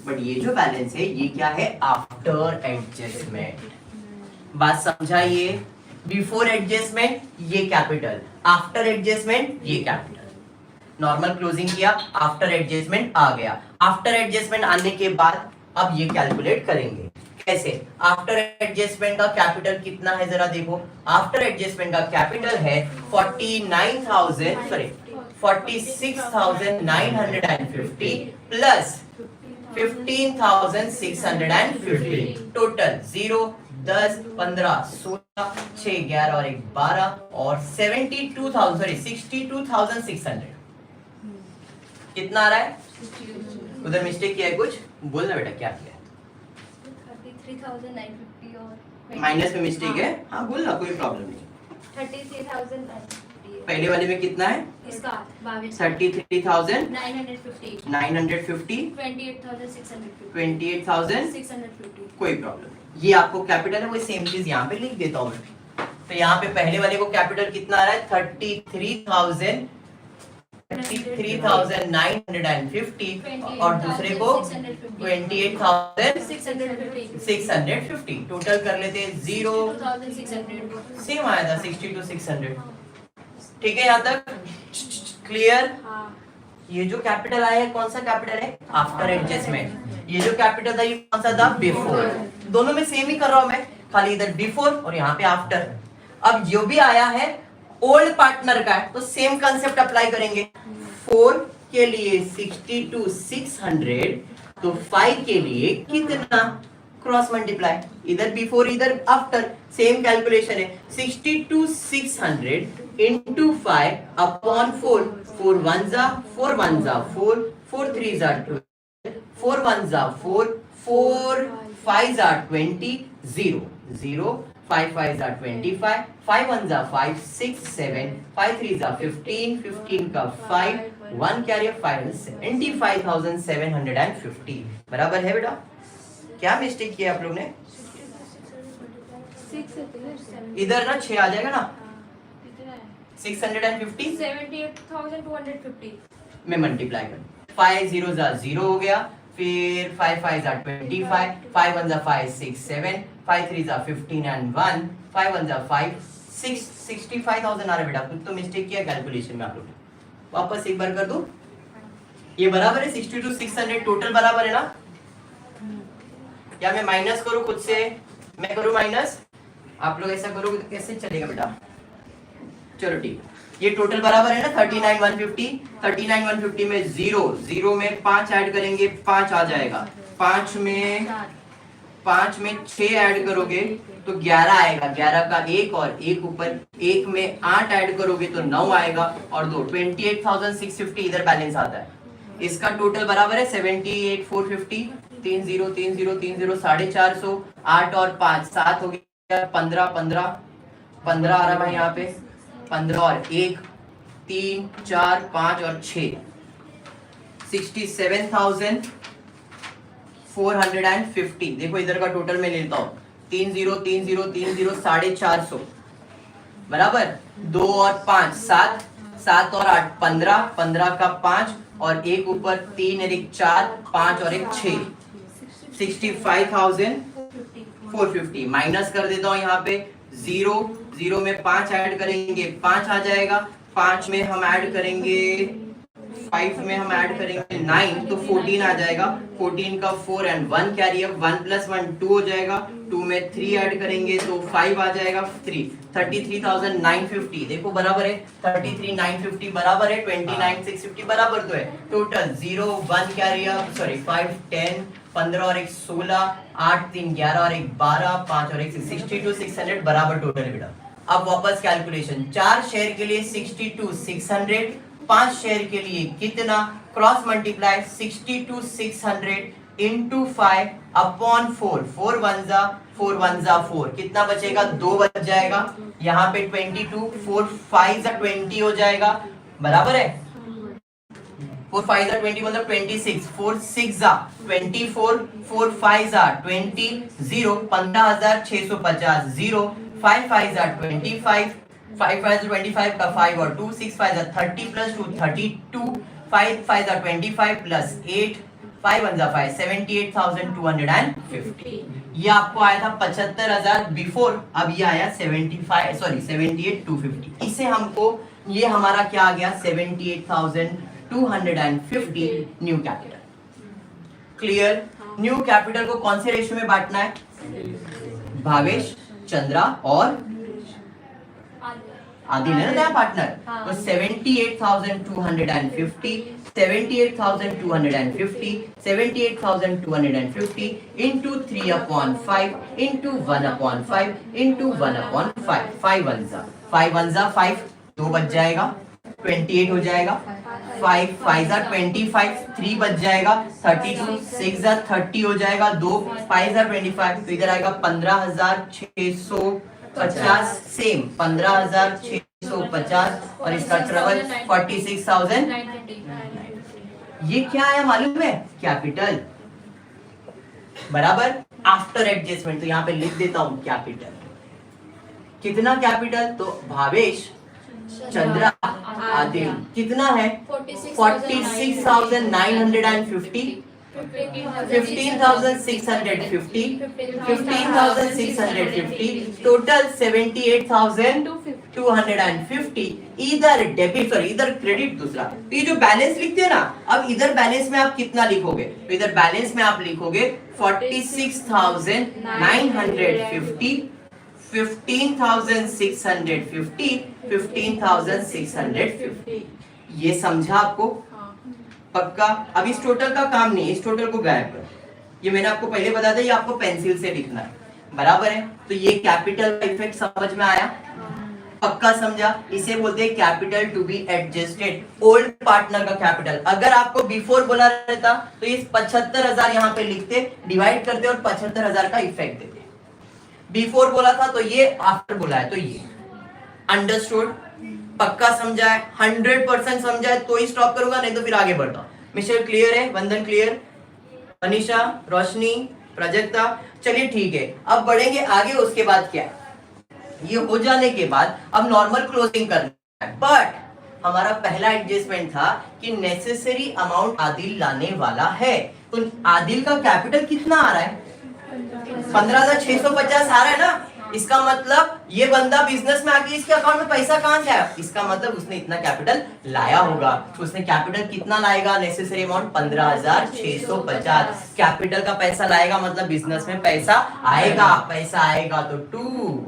बट ये जो बैलेंस है ये क्या है? After adjustment. बात समझाइए, बिफोर एडजस्टमेंट ये कैपिटल, आफ्टर एडजस्टमेंट ये कैपिटल। नॉर्मल क्लोजिंग किया, आफ्टर एडजस्टमेंट आ गया। आफ्टर एडजस्टमेंट आने के बाद अब ये कैलकुलेट करेंगे कैसे? आफ्टर एडजस्टमेंट का कैपिटल कितना है जरा देखो। आफ्टर एडजस्टमेंट का कैपिटल है 46,950 प्लस 15,650। टोटल 0 10 15 16 6 11 और 1 12 और 62,600। कितना आ रहा है? उधर मिस्टेक किया है कुछ? बोलना बेटा क्या किया है? 33,950 और माइनस में मिस्टेक है? हाँ बोलना, कोई प्रॉब्लम नहीं। 33,950 पहले वाले में कितना है? इसका 33,950 28,650 28,650। कोई प्रॉब्लम नहीं। ये आपको कैपिटल है, वो सेम चीज यहाँ पे लिख देता हूँ मैं। तो यहाँ पे पहले वाले को कैपिटल कितना आ रहा है? 33,950 और दूसरे को 28,650। टोटल कर लेते हैं, 0 सेम आया था 62,600। ठीक है यहाँ तक क्लियर? ये जो कैपिटल आया है कौन सा कैपिटल है? After adjustment. ये जो कैपिटल था ये कौन सा था? बिफोर। दोनों में सेम ही कर रहा हूं मैं, खाली इधर बिफोर और यहाँ पे आफ्टर। अब जो भी आया है ओल्ड पार्टनर का है, तो सेम कंसेप्ट अप्लाई करेंगे। 4 के लिए 62,600, तो 5 के लिए कितना? क्रॉस मल्टीप्लाई, इधर बिफोर इधर आफ्टर, सेम कैलकुलेशन है। 62,600 into 5 upon 4, 4 1s are 4 1s are 4, 4 3s are 12, 4 1s are 4, 4 5s are 20, 0 0, 5 5s are 25, 5 1s are 5 6 7, 5 3s are 15, 15 का 5, 1 कैरियर 5, 75,750। बराबर है बेटा? क्या मिस्टेक किया आप लोग ने? इधर ना 6 आ जाएगा ना, 650 78,250 में मल्टीप्लाई कर, 5 0s are 0 हो गया, फिर 5 5s are 25, 5 1s are 5 6 7, 5 3s are 15 and 1, 5 1s are 5 6, 65,000 आ रहा है बेटा। कुछ तो मिस्टेक किया कैलकुलेशन में आप लोग। वापस एक बार कर दो, ये बराबर है 62,600, टोटल बराबर है ना? या मैं माइनस करूं खुद से? मैं करूं माइनस, आप लोग ऐसा करोगे तो कैसे चलेगा बेटा? चलो ठीक, ये टोटल बराबर है ना 39,150। 39,150 में 0 0 में 5 ऐड करेंगे, 5 आ जाएगा। 5 में 6 ऐड करोगे तो 11 आएगा, 11 का 1 और 1 ऊपर, 1 में 8 ऐड करोगे तो 9 आएगा और 2 28,650 इधर बैलेंस आता है। इसका टोटल बराबर है 78,450, 3 0 3 0 3 0 450, 8 और 5 7 हो गया, 15 15 15 आ रहा भाई यहाँ पे, 15 और 1 3 4 5 और 6, 67,450। देखो इधर का टोटल मैं लेता हूँ, 3 0 3 0 3 0 450 बराबर, 2 और 5 7 7 और 8 15, 15 का 5 और एक ऊपर 3 और एक 4, 5 और एक 6, 65,450 माइनस कर देता हूँ यहाँ पे 0, 0 में 5 ऐड करेंगे 5 आ जाएगा, 5 में हम ऐड करेंगे 5 में हम ऐड करेंगे 9 तो 14 आ जाएगा, 14 का 4 एंड 1 कैरी है, 1 + 1 2 हो जाएगा, 2 में 3 ऐड करेंगे तो 5 आ जाएगा, 3 33,950 देखो बराबर है, 33,950 बराबर है 29,650 बराबर तो है, टोटल 0 1 कैरी है, सॉरी 5 10 15 और एक 16, 8 3 11 और एक 12, 5 और एक 62,600 बराबर टोटल है बेटा। अब वापस कैलकुलेशन, 4 शेयर के लिए 62,600, 5 शेयर के लिए कितना, क्रॉस मल्टीप्लाई 62,600 इंटू 5 अपॉन 4, 4 1 जा 4 1 जा 4, कितना बचेगा 2 बच जाएगा, यहाँ पे 22, 4 5 जा 20 हो जाएगा बराबर है, 4 5 जा 20 मतलब 26, 4 6 जा 24, 4 5 जा 20, 0 15,650, 0 5 5 जा 25, 5 5 25 का 5 और 2, 6 5 जा 30 प्लस 2 32, 5 5 जा 25 प्लस 8, 5 1 जा 5, 78,250। ये आपको आया था 75,000 बिफोर, अब ये आया 78,250। इसे हमको, ये हमारा क्या आ गया 78,250 new capital. Clear? New capital को कौन से रेशियो में बांटना है, भावेश, चंद्रा और आदिल है ना नया पार्टनर, तो 78,250 78,250 78,250 इंटू 3/5 इंटू 1/5 इंटू 1/5, 5 1 जा 5, 2 बच जाएगा 28 हो जाएगा, 5 5 जा 25, 3 बच जाएगा 32, 6 जा 30 हो जाएगा, 2 5 जा 25, तो इधर आएगा 15,650, सेम 15,650 और इसका ट्रबल 46,000। ये क्या है मालूम है, कैपिटल बराबर आफ्टर एडजस्टमेंट, तो यहाँ पे लिख देता हूं कैपिटल, कितना कैपिटल, तो भावेश, चंद्रा, आदिल कितना है 46,950, 15,650, 15,650, टोटल 78,250, इधर डेबिट सॉरी इधर क्रेडिट दूसरा, तो ये जो बैलेंस लिखते हैं ना, अब इधर बैलेंस में आप कितना लिखोगे, तो इधर बैलेंस में आप लिखोगे 46,950, 15,650, 15,650। ये समझा आपको पक्का? अब इस टोटल का काम नहीं, इस टोटल को गायब कर, ये मैंने आपको पहले बताया था, ये आपको पेंसिल से लिखना है बराबर है, तो ये कैपिटल का इफेक्ट समझ में आया, पक्का समझा? इसे बोलते हैं capital to be adjusted, old partner का कैपिटल। अगर आपको बिफोर बोला रहता तो इस 75,000 यहाँ पे लिखते, डिवाइड करते और 75,000 का इफेक्ट देते, बिफोर बोला था तो ये, आफ्टर बोला है तो ये। अंडरस्टूड? पक्का समझा है? 100% समझा है तो ही स्टॉप करूंगा, नहीं तो फिर आगे बढ़ता हूं। मिशेल क्लियर है? वंदन क्लियर? अनिशा, रोशनी, प्राजक्ता, चलिए ठीक है, अब बढ़ेंगे आगे। उसके बाद क्या, ये हो जाने के बाद अब नॉर्मल क्लोजिंग करना है, बट हमारा पहला एडजस्टमेंट था कि नेसेसरी अमाउंट आदिल लाने वाला है, तो आदिल का कैपिटल कितना आ रहा है 15,650 आ रहा है ना, इसका मतलब ये बंदा बिजनेस में आके इसके अकाउंट में पैसा कहां से आया, इसका मतलब उसने इतना कैपिटल लाया होगा, तो उसने कैपिटल कितना लाएगा, नेसेसरी अमाउंट 15,650 कैपिटल का पैसा लाएगा, मतलब बिजनेस में पैसा आएगा, पैसा आएगा तो 2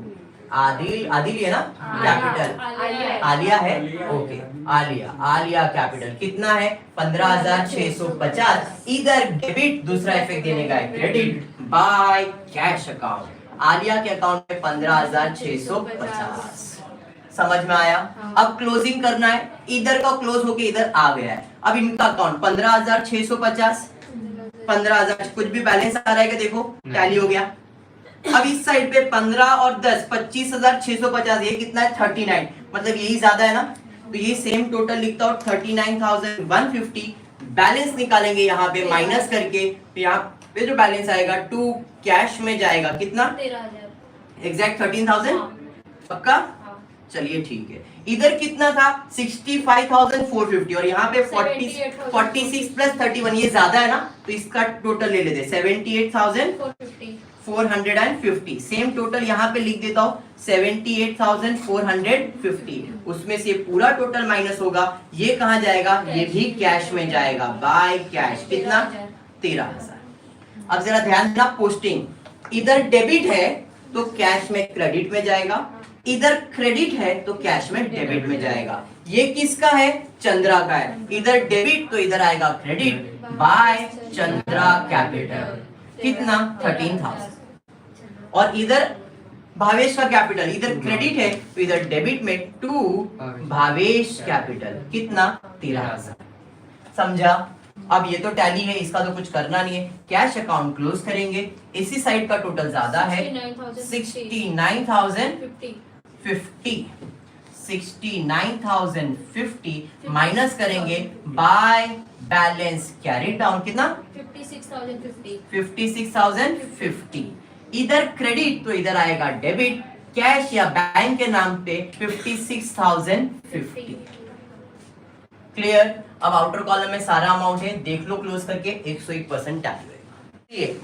आदिल, आदिल है ना कैपिटल, आलिया है, ओके आलिया कैपिटल कितना है 15,650, इधर डेबिट, दूसरा इफेक्ट देने का है credit by cash account, Alia के अकाउंट में 15,650। समझ में आया? अब क्लोजिंग करना है, इधर का क्लोज होके इधर आ गया है, अब इनका अकाउंट 15,650, 15,000 कुछ भी बैलेंस आ रहा है क्या, देखो टैली हो गया। अब इस साइड पे 15 और 10 25,650, ये कितना है 39, मतलब यही ज्यादा है ना, तो ये सेम टोटल लिखता हूं 39,150, बैलेंस निकालेंगे यहाँ पे माइनस करके, तो यहाँ पे जो बैलेंस आएगा 2 कैश में जाएगा कितना 13,000 एग्जैक्ट 13,000 पक्का? चलिए ठीक है, इधर कितना था 65,450 और यहाँ पे 46 प्लस 31, ये ज्यादा है ना, तो इसका टोटल ले लेते 78,450। सेम टोटल यहाँ पे लिख देता हूँ 78,450, उसमें से पूरा टोटल माइनस होगा, ये कहाँ जाएगा, ये भी कैश में जाएगा, बाय कैश। कितना 13,000। अब जरा ध्यान देना, पोस्टिंग इधर डेबिट है तो कैश में क्रेडिट में जाएगा, इधर क्रेडिट है तो कैश में डेबिट में जाएगा। ये किसका है, चंद्रा का है, इधर डेबिट तो इधर आएगा क्रेडिट, बाय चंद्रा कैपिटल। कितना 13,000। और इधर भावेश का कैपिटल, इधर क्रेडिट है तो इधर डेबिट में टू भावेश कैपिटल। कितना 13,000। समझा? अब ये तो टैली है, इसका तो कुछ करना नहीं है, कैश अकाउंट क्लोज करेंगे। इसी साइड का टोटल ज्यादा है 69,050, 69,050 माइनस करेंगे बाय बैलेंस कैरी डाउन। कितना 56,050। इधर क्रेडिट तो इधर आएगा डेबिट, कैश या बैंक के नाम पे 56,050। क्लियर? अब आउटर कॉलम में सारा अमाउंट है, देख लो क्लोज करके, 101% टैली होगा।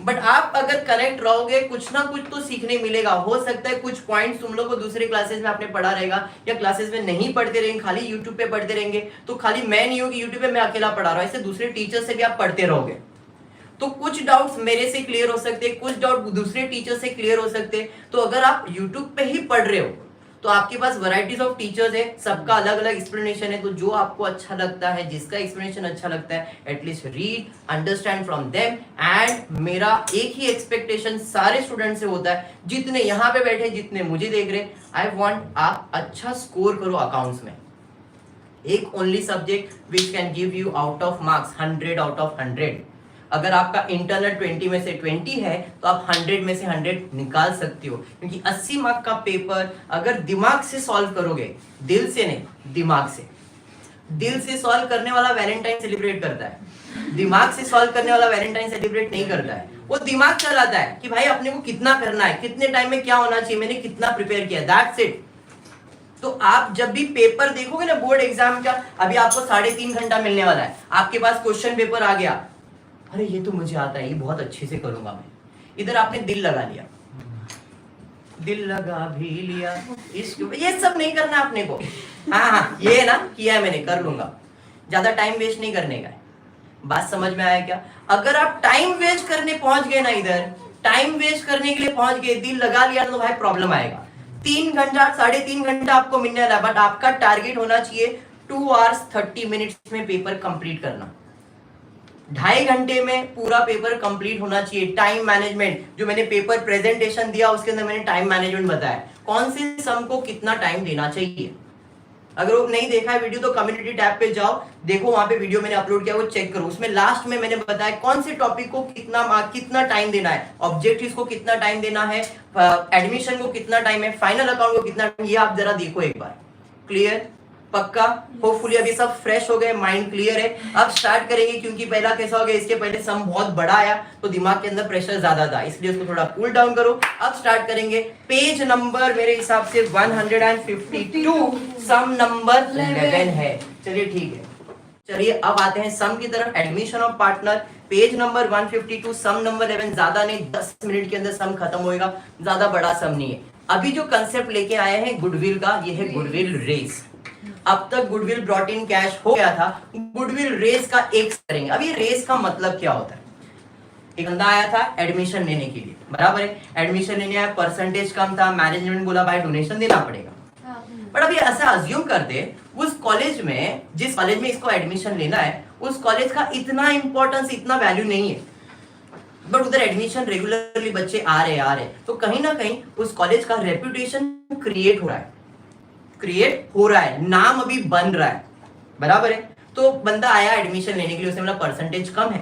बट आप अगर करेक्ट रहोगे, कुछ ना कुछ तो सीखने मिलेगा। हो सकता है कुछ पॉइंट्स तुम लोग को दूसरे क्लासेस में आपने पढ़ा रहेगा, या क्लासेस में नहीं पढ़ते रहेंगे, खाली यूट्यूब पे पढ़ते रहेंगे। तो खाली मैं नहीं हूँ कि यूट्यूब पे मैं अकेला पढ़ा रहा हूँ, ऐसे दूसरे टीचर से भी आप पढ़ते रहोगे। तो कुछ डाउट्स मेरे से क्लियर हो सकते, कुछ डाउट दूसरे टीचर से क्लियर हो सकते। तो अगर आप यूट्यूब पे ही पढ़ रहे हो तो आपके पास वैरायटीज ऑफ टीचर्स है, सबका अलग अलग एक्सप्लेनेशन है। तो जो आपको अच्छा लगता है, जिसका एक्सप्लेनेशन अच्छा लगता है, at least read, understand from them. And मेरा एक ही एक्सपेक्टेशन सारे स्टूडेंट से होता है, जितने यहाँ पे बैठे, जितने मुझे देख रहे, आई वांट आप अच्छा स्कोर करो अकाउंट्स में। एक only subject which can give you out of marks 100 out of 100। अगर आपका इंटरनल 20 में से 20 है तो आप 100 में से 100 निकाल सकते हो, क्योंकि 80 मार्क का पेपर अगर दिमाग से सॉल्व करोगे, दिल से नहीं, दिमाग से। दिल से सॉल्व करने वाला वैलेंटाइन सेलिब्रेट करता है, दिमाग से सॉल्व करने वाला वैलेंटाइन सेलिब्रेट नहीं करता है। वो दिमाग चलाता है कि भाई अपने को कितना करना है, कितने टाइम में क्या होना चाहिए, मैंने कितना प्रिपेयर किया, दैट्स इट। तो आप जब भी पेपर देखोगे ना बोर्ड एग्जाम का, अभी आपको 3.5 घंटा मिलने वाला है, आपके पास क्वेश्चन पेपर आ गया, अरे ये तो मुझे आता है, ये बहुत अच्छे से करूंगा मैं। इधर आपने दिल लगा लिया, दिल लगा भी लिया, इश्क, ये सब नहीं करना अपने को। हाँ, ये है ना, किया है मैंने, कर लूंगा। ज्यादा टाइम वेस्ट नहीं करने का है। बात समझ में आया क्या? अगर आप टाइम वेस्ट करने पहुंच गए ना, इधर टाइम वेस्ट करने के लिए पहुंच गए, दिल लगा लिया, तो भाई प्रॉब्लम आएगा। 3 घंटा 3.5 घंटा आपको मिलने वाला, बट आपका टारगेट होना चाहिए 2 hours 30 minutes में पेपर कंप्लीट करना। 2.5 घंटे में पूरा पेपर कंप्लीट होना चाहिए। टाइम मैनेजमेंट, जो मैंने पेपर प्रेजेंटेशन दिया उसके अंदर मैंने टाइम मैनेजमेंट बताया, कौन से सम को कितना टाइम देना चाहिए। अगर वो नहीं देखा है वीडियो तो कम्युनिटी टैब पे जाओ, देखो वहां पे वीडियो मैंने अपलोड किया, वो चेक करो। उसमें लास्ट में मैंने बताया कौन से टॉपिक को कितना टाइम देना है, ऑब्जेक्टिव्स को कितना टाइम देना है, एडमिशन को कितना टाइम है, फाइनल अकाउंट को कितना टाइम, ये आप जरा देखो एक बार। क्लियर? पक्का? होपफुली अभी सब फ्रेश हो गए, माइंड क्लियर है। अब स्टार्ट करेंगे, क्योंकि पहला कैसा हो गया, इसके पहले सम बहुत बड़ा आया तो दिमाग के अंदर प्रेशर ज्यादा था, इसलिए उसको थोड़ा कूल डाउन करो। अब स्टार्ट करेंगे। पेज नंबर मेरे हिसाब से 152, सम नंबर 11 है। चलिए ठीक है, चलिए अब आते हैं सम की तरफ। Admission of partner, page number 152, sum number 11। ज्यादा नहीं, 10 मिनट के अंदर सम खत्म होएगा, ज्यादा बड़ा सम नहीं है। अभी जो कंसेप्ट लेके आए हैं गुडविल का, ये है गुडविल रेस। अब तक गुडविल ब्रॉट इन कैश हो गया था, गुडविल रेस का एक करेंगे। अब ये रेस का मतलब क्या होता है? एक बंदा आया था एडमिशन लेने के लिए, बराबर है, एडमिशन लेने आया, परसेंटेज कम था, मैनेजमेंट बोला भाई डोनेशन देना पड़ेगा। बट अभी ऐसा अज्यूम करते, उस कॉलेज में, जिस कॉलेज में इसको एडमिशन लेना है, उस कॉलेज का इतना इंपॉर्टेंस, इतना वैल्यू नहीं है, बट उधर एडमिशन रेगुलरली बच्चे आ रहे, तो कहीं ना कहीं उस कॉलेज का रेपुटेशन क्रिएट हो रहा है, नाम अभी बन रहा है, बराबर है। तो बंदा आया एडमिशन लेने के लिए, उसने बोला परसेंटेज कम है,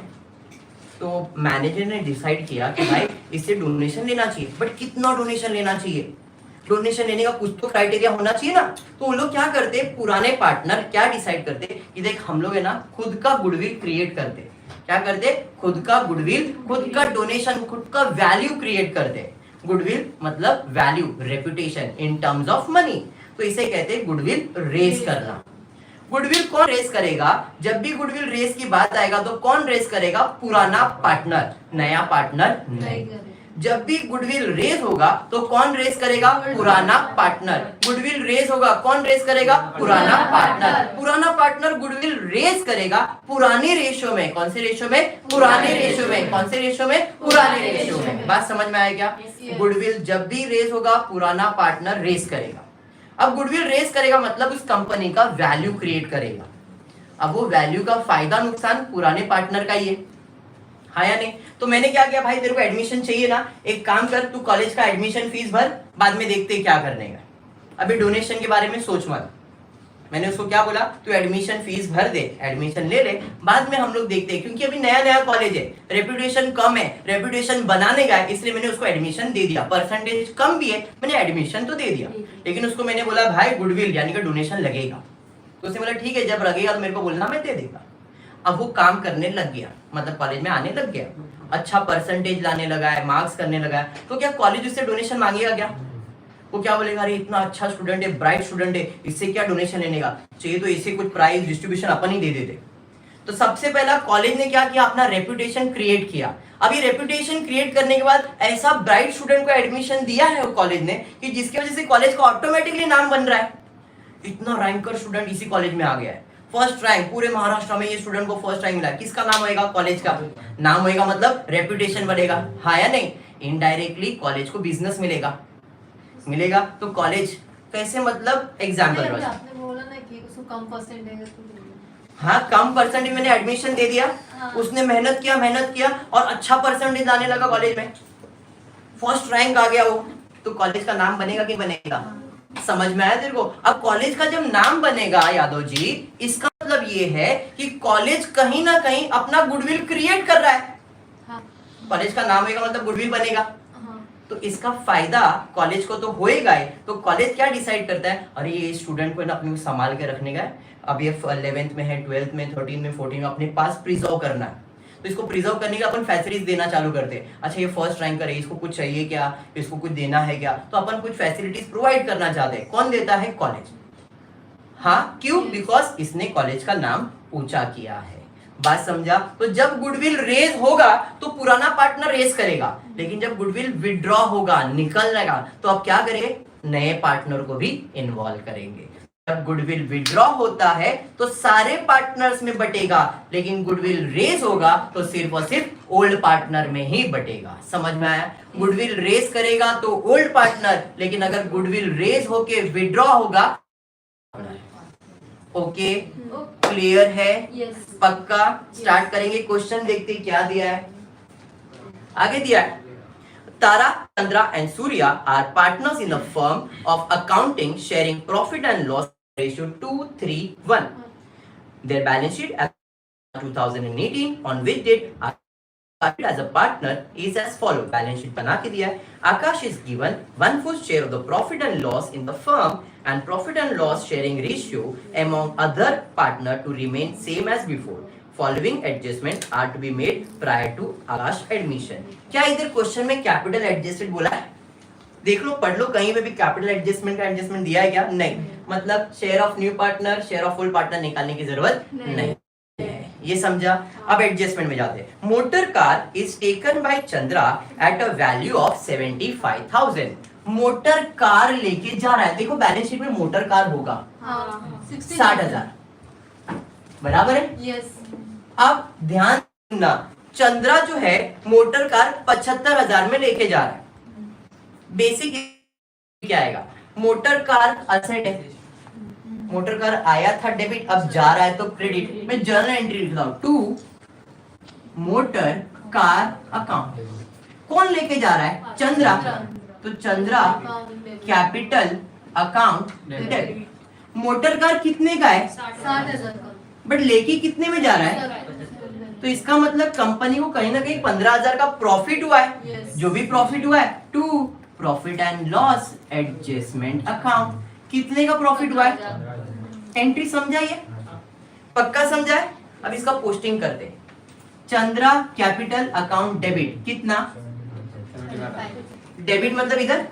तो मैनेजर ने डिसाइड किया कि भाई इससे डोनेशन लेना चाहिए। बट कितना डोनेशन लेना चाहिए? डोनेशन लेने का कुछ तो क्राइटेरिया होना चाहिए ना। तो वो लोग क्या करते, पुराने पार्टनर क्या डिसाइड करते कि देख हम लोग है ना खुद का गुडविल क्रिएट करते। क्या करते? खुद का गुडविल, खुद का डोनेशन, खुद का वैल्यू क्रिएट करते। गुडविल मतलब value, reputation in terms of money. तो इसे कहते हैं गुडविल रेज करना। गुडविल कौन रेज करेगा? जब भी गुडविल रेज की बात आएगा तो कौन रेज करेगा? पुराना पार्टनर, नया पार्टनर नहीं। जब भी गुडविल रेज होगा तो कौन रेज करेगा? पुराना पार्टनर। गुडविल रेज होगा, कौन रेज करेगा? पुराना पार्टनर। पुराना पार्टनर गुडविल रेज करेगा पुराने रेशो में। कौन से रेशो में? पुराने रेशो में। कौन से रेशो में? पुराने रेशो में। बात समझ में आया क्या? गुडविल जब भी रेज होगा पुराना पार्टनर रेज करेगा। अब गुडविल रेज करेगा मतलब उस कंपनी का वैल्यू क्रिएट करेगा। अब वो वैल्यू का फायदा नुकसान पुराने पार्टनर का ही है, हाँ या नहीं? तो मैंने क्या किया, भाई तेरे को एडमिशन चाहिए ना, एक काम कर, तू कॉलेज का एडमिशन फीस भर, बाद में देखते क्या करने का, अभी डोनेशन के बारे में सोच मत। मैंने उसको क्या बोला, तू एडमिशन फीस भर दे, एडमिशन ले ले, बाद में हम लोग देखते हैं, क्योंकि अभी नया नया कॉलेज है, रेपुटेशन कम है, रेपुटेशन बनाने का है, इसलिए मैंने उसको एडमिशन दे दिया। परसेंटेज कम भी है, मैंने एडमिशन तो दे दिया, लेकिन उसको मैंने बोला भाई गुडविल यानी कि डोनेशन लगेगा। तो उसने बोला ठीक है, जब लगेगा तो मेरे को बोलना, मैं दे देगा। अब वो काम करने लग गया, मतलब कॉलेज में आने लग गया, अच्छा परसेंटेज लाने लगा है, मार्क्स करने लगा है, तो क्या कॉलेज उससे डोनेशन मांगेगा क्या? वो क्या बोलेगा, अरे इतना अच्छा स्टूडेंट है, ब्राइट स्टूडेंट है, इससे क्या डोनेशन लेने का, चाहिए तो इसे कुछ प्राइज डिस्ट्रीब्यूशन अपन ही दे देते। तो सबसे पहला कॉलेज ने क्या किया, अपना रेपुटेशन क्रिएट किया। अब ये रेपुटेशन क्रिएट करने के बाद ऐसा ब्राइट स्टूडेंट को एडमिशन दिया है वो कॉलेज ने कि जिसकी वजह से कॉलेज का ऑटोमेटिकली नाम बन रहा है। इतना रैंकर स्टूडेंट इसी कॉलेज में आ गया है, फर्स्ट रैंक पूरे महाराष्ट्र में, ये स्टूडेंट को फर्स्ट रैंक मिला। किसका नाम होएगा? कॉलेज का नाम होएगा, मतलब रेपुटेशन बढ़ेगा, हाँ या नहीं? इनडायरेक्टली कॉलेज को बिजनेस मिलेगा, मिलेगा। तो कॉलेज कैसे, मतलब एग्जाम्पल आपने बोला ना कि उसको कम परसेंटेज है, हाँ कम परसेंटेज मैंने एडमिशन दे दिया, हाँ। उसने मेहनत किया और अच्छा परसेंटेज लाने लगा कॉलेज में, फर्स्ट रैंक आ गया वो, तो कॉलेज का नाम बनेगा कि बनेगा? समझ में आया तेरे को? अब कॉलेज का जब नाम बनेगा यादव जी, इसका मतलब ये है कि कॉलेज कहीं ना कहीं अपना गुडविल क्रिएट कर रहा है। हाँ। कॉलेज का नाम होगा मतलब गुडविल बनेगा, हाँ। तो इसका फायदा कॉलेज को तो होएगा ही। तो कॉलेज क्या डिसाइड करता है, अरे ये स्टूडेंट को ना अपने संभाल के रखने का है, अब ये 11th में है, 12th में, 13 में, 14 में अपने पास प्रिजर्व करना है, तो इसको प्रिजर्व करने के अपन फैसिलिटीज देना चालू करते हैं। अच्छा ये फर्स्ट रैंकर है, इसको कुछ चाहिए क्या, इसको कुछ देना है क्या, तो अपन कुछ फैसिलिटीज प्रोवाइड करना चाहते हैं। कौन देता है? कॉलेज। हाँ क्यों? बिकॉज इसने कॉलेज का नाम ऊंचा किया है। बात समझा? तो जब गुडविल रेज होगा तो पुराना पार्टनर रेज करेगा, लेकिन जब गुडविल विड्रॉ होगा, निकल जाएगा, तो अब क्या करेंगे, नए पार्टनर को भी इन्वॉल्व करेंगे। जब गुडविल विड्रॉ होता है तो सारे पार्टनर्स में बटेगा, लेकिन गुडविल रेज होगा तो सिर्फ और सिर्फ ओल्ड पार्टनर में ही बटेगा। समझ में आया? गुडविल रेज करेगा तो ओल्ड पार्टनर, लेकिन अगर गुडविल रेज होके विड्रॉ होगा, ओके क्लियर है? पक्का? स्टार्ट करेंगे, क्वेश्चन देखते क्या दिया है। आगे दिया है, Tara, Chandra and Surya are partners in a firm of accounting sharing profit and loss ratio 2:3:1. Their balance sheet as 2018 on which date are started as a partner is as follows. Balance sheet बना के दिया है। Akash is given 1/4 share of the profit and loss in the firm and profit and loss sharing ratio among other partner to remain same as before. Following adjustments are to be made prior to Akash admission. क्या इधर question में capital adjusted बोला है? देख लो, पढ़ लो, कहीं पे भी कैपिटल एडजस्टमेंट का एडजस्टमेंट दिया है क्या? नहीं। मतलब share of new partner, share of old partner निकालने की जरूरत नहीं है। ये समझा? अब एडजस्टमेंट में जाते हैं। Motor car is taken by Chandra at a value of 75,000। Motor car लेके जा रहा है, देखो बैलेंस शीट में मोटर कार होगा 60,000, बराबर है? यस। अब ध्यान देना, चंद्रा जो है मोटर कार 75,000 में लेके जा रहा है। बेसिक क्या आएगा, मोटर कार असेट है, मोटर कार आया था डेबिट, अब जा रहा है तो क्रेडिट। मैं जर्नल एंट्री लिखता हूं, टू मोटर कार अकाउंट। कौन लेके जा रहा है? चंद्रा, तो Chandra capital account debit. Motor car कितने का है? 60,000 का, बट लेके कितने में जा रहा है? तो इसका मतलब कंपनी को कहीं ना कहीं 15,000 का प्रॉफिट हुआ है। yes. जो भी प्रॉफिट हुआ है, to profit and loss adjustment account, कितने का प्रॉफिट हुआ है? एंट्री समझाइए, पक्का समझाए? अब इसका पोस्टिंग करते हैं। चंद्रा कैपिटल अकाउंट डेबिट, कितना? डेबिट मतलब इधर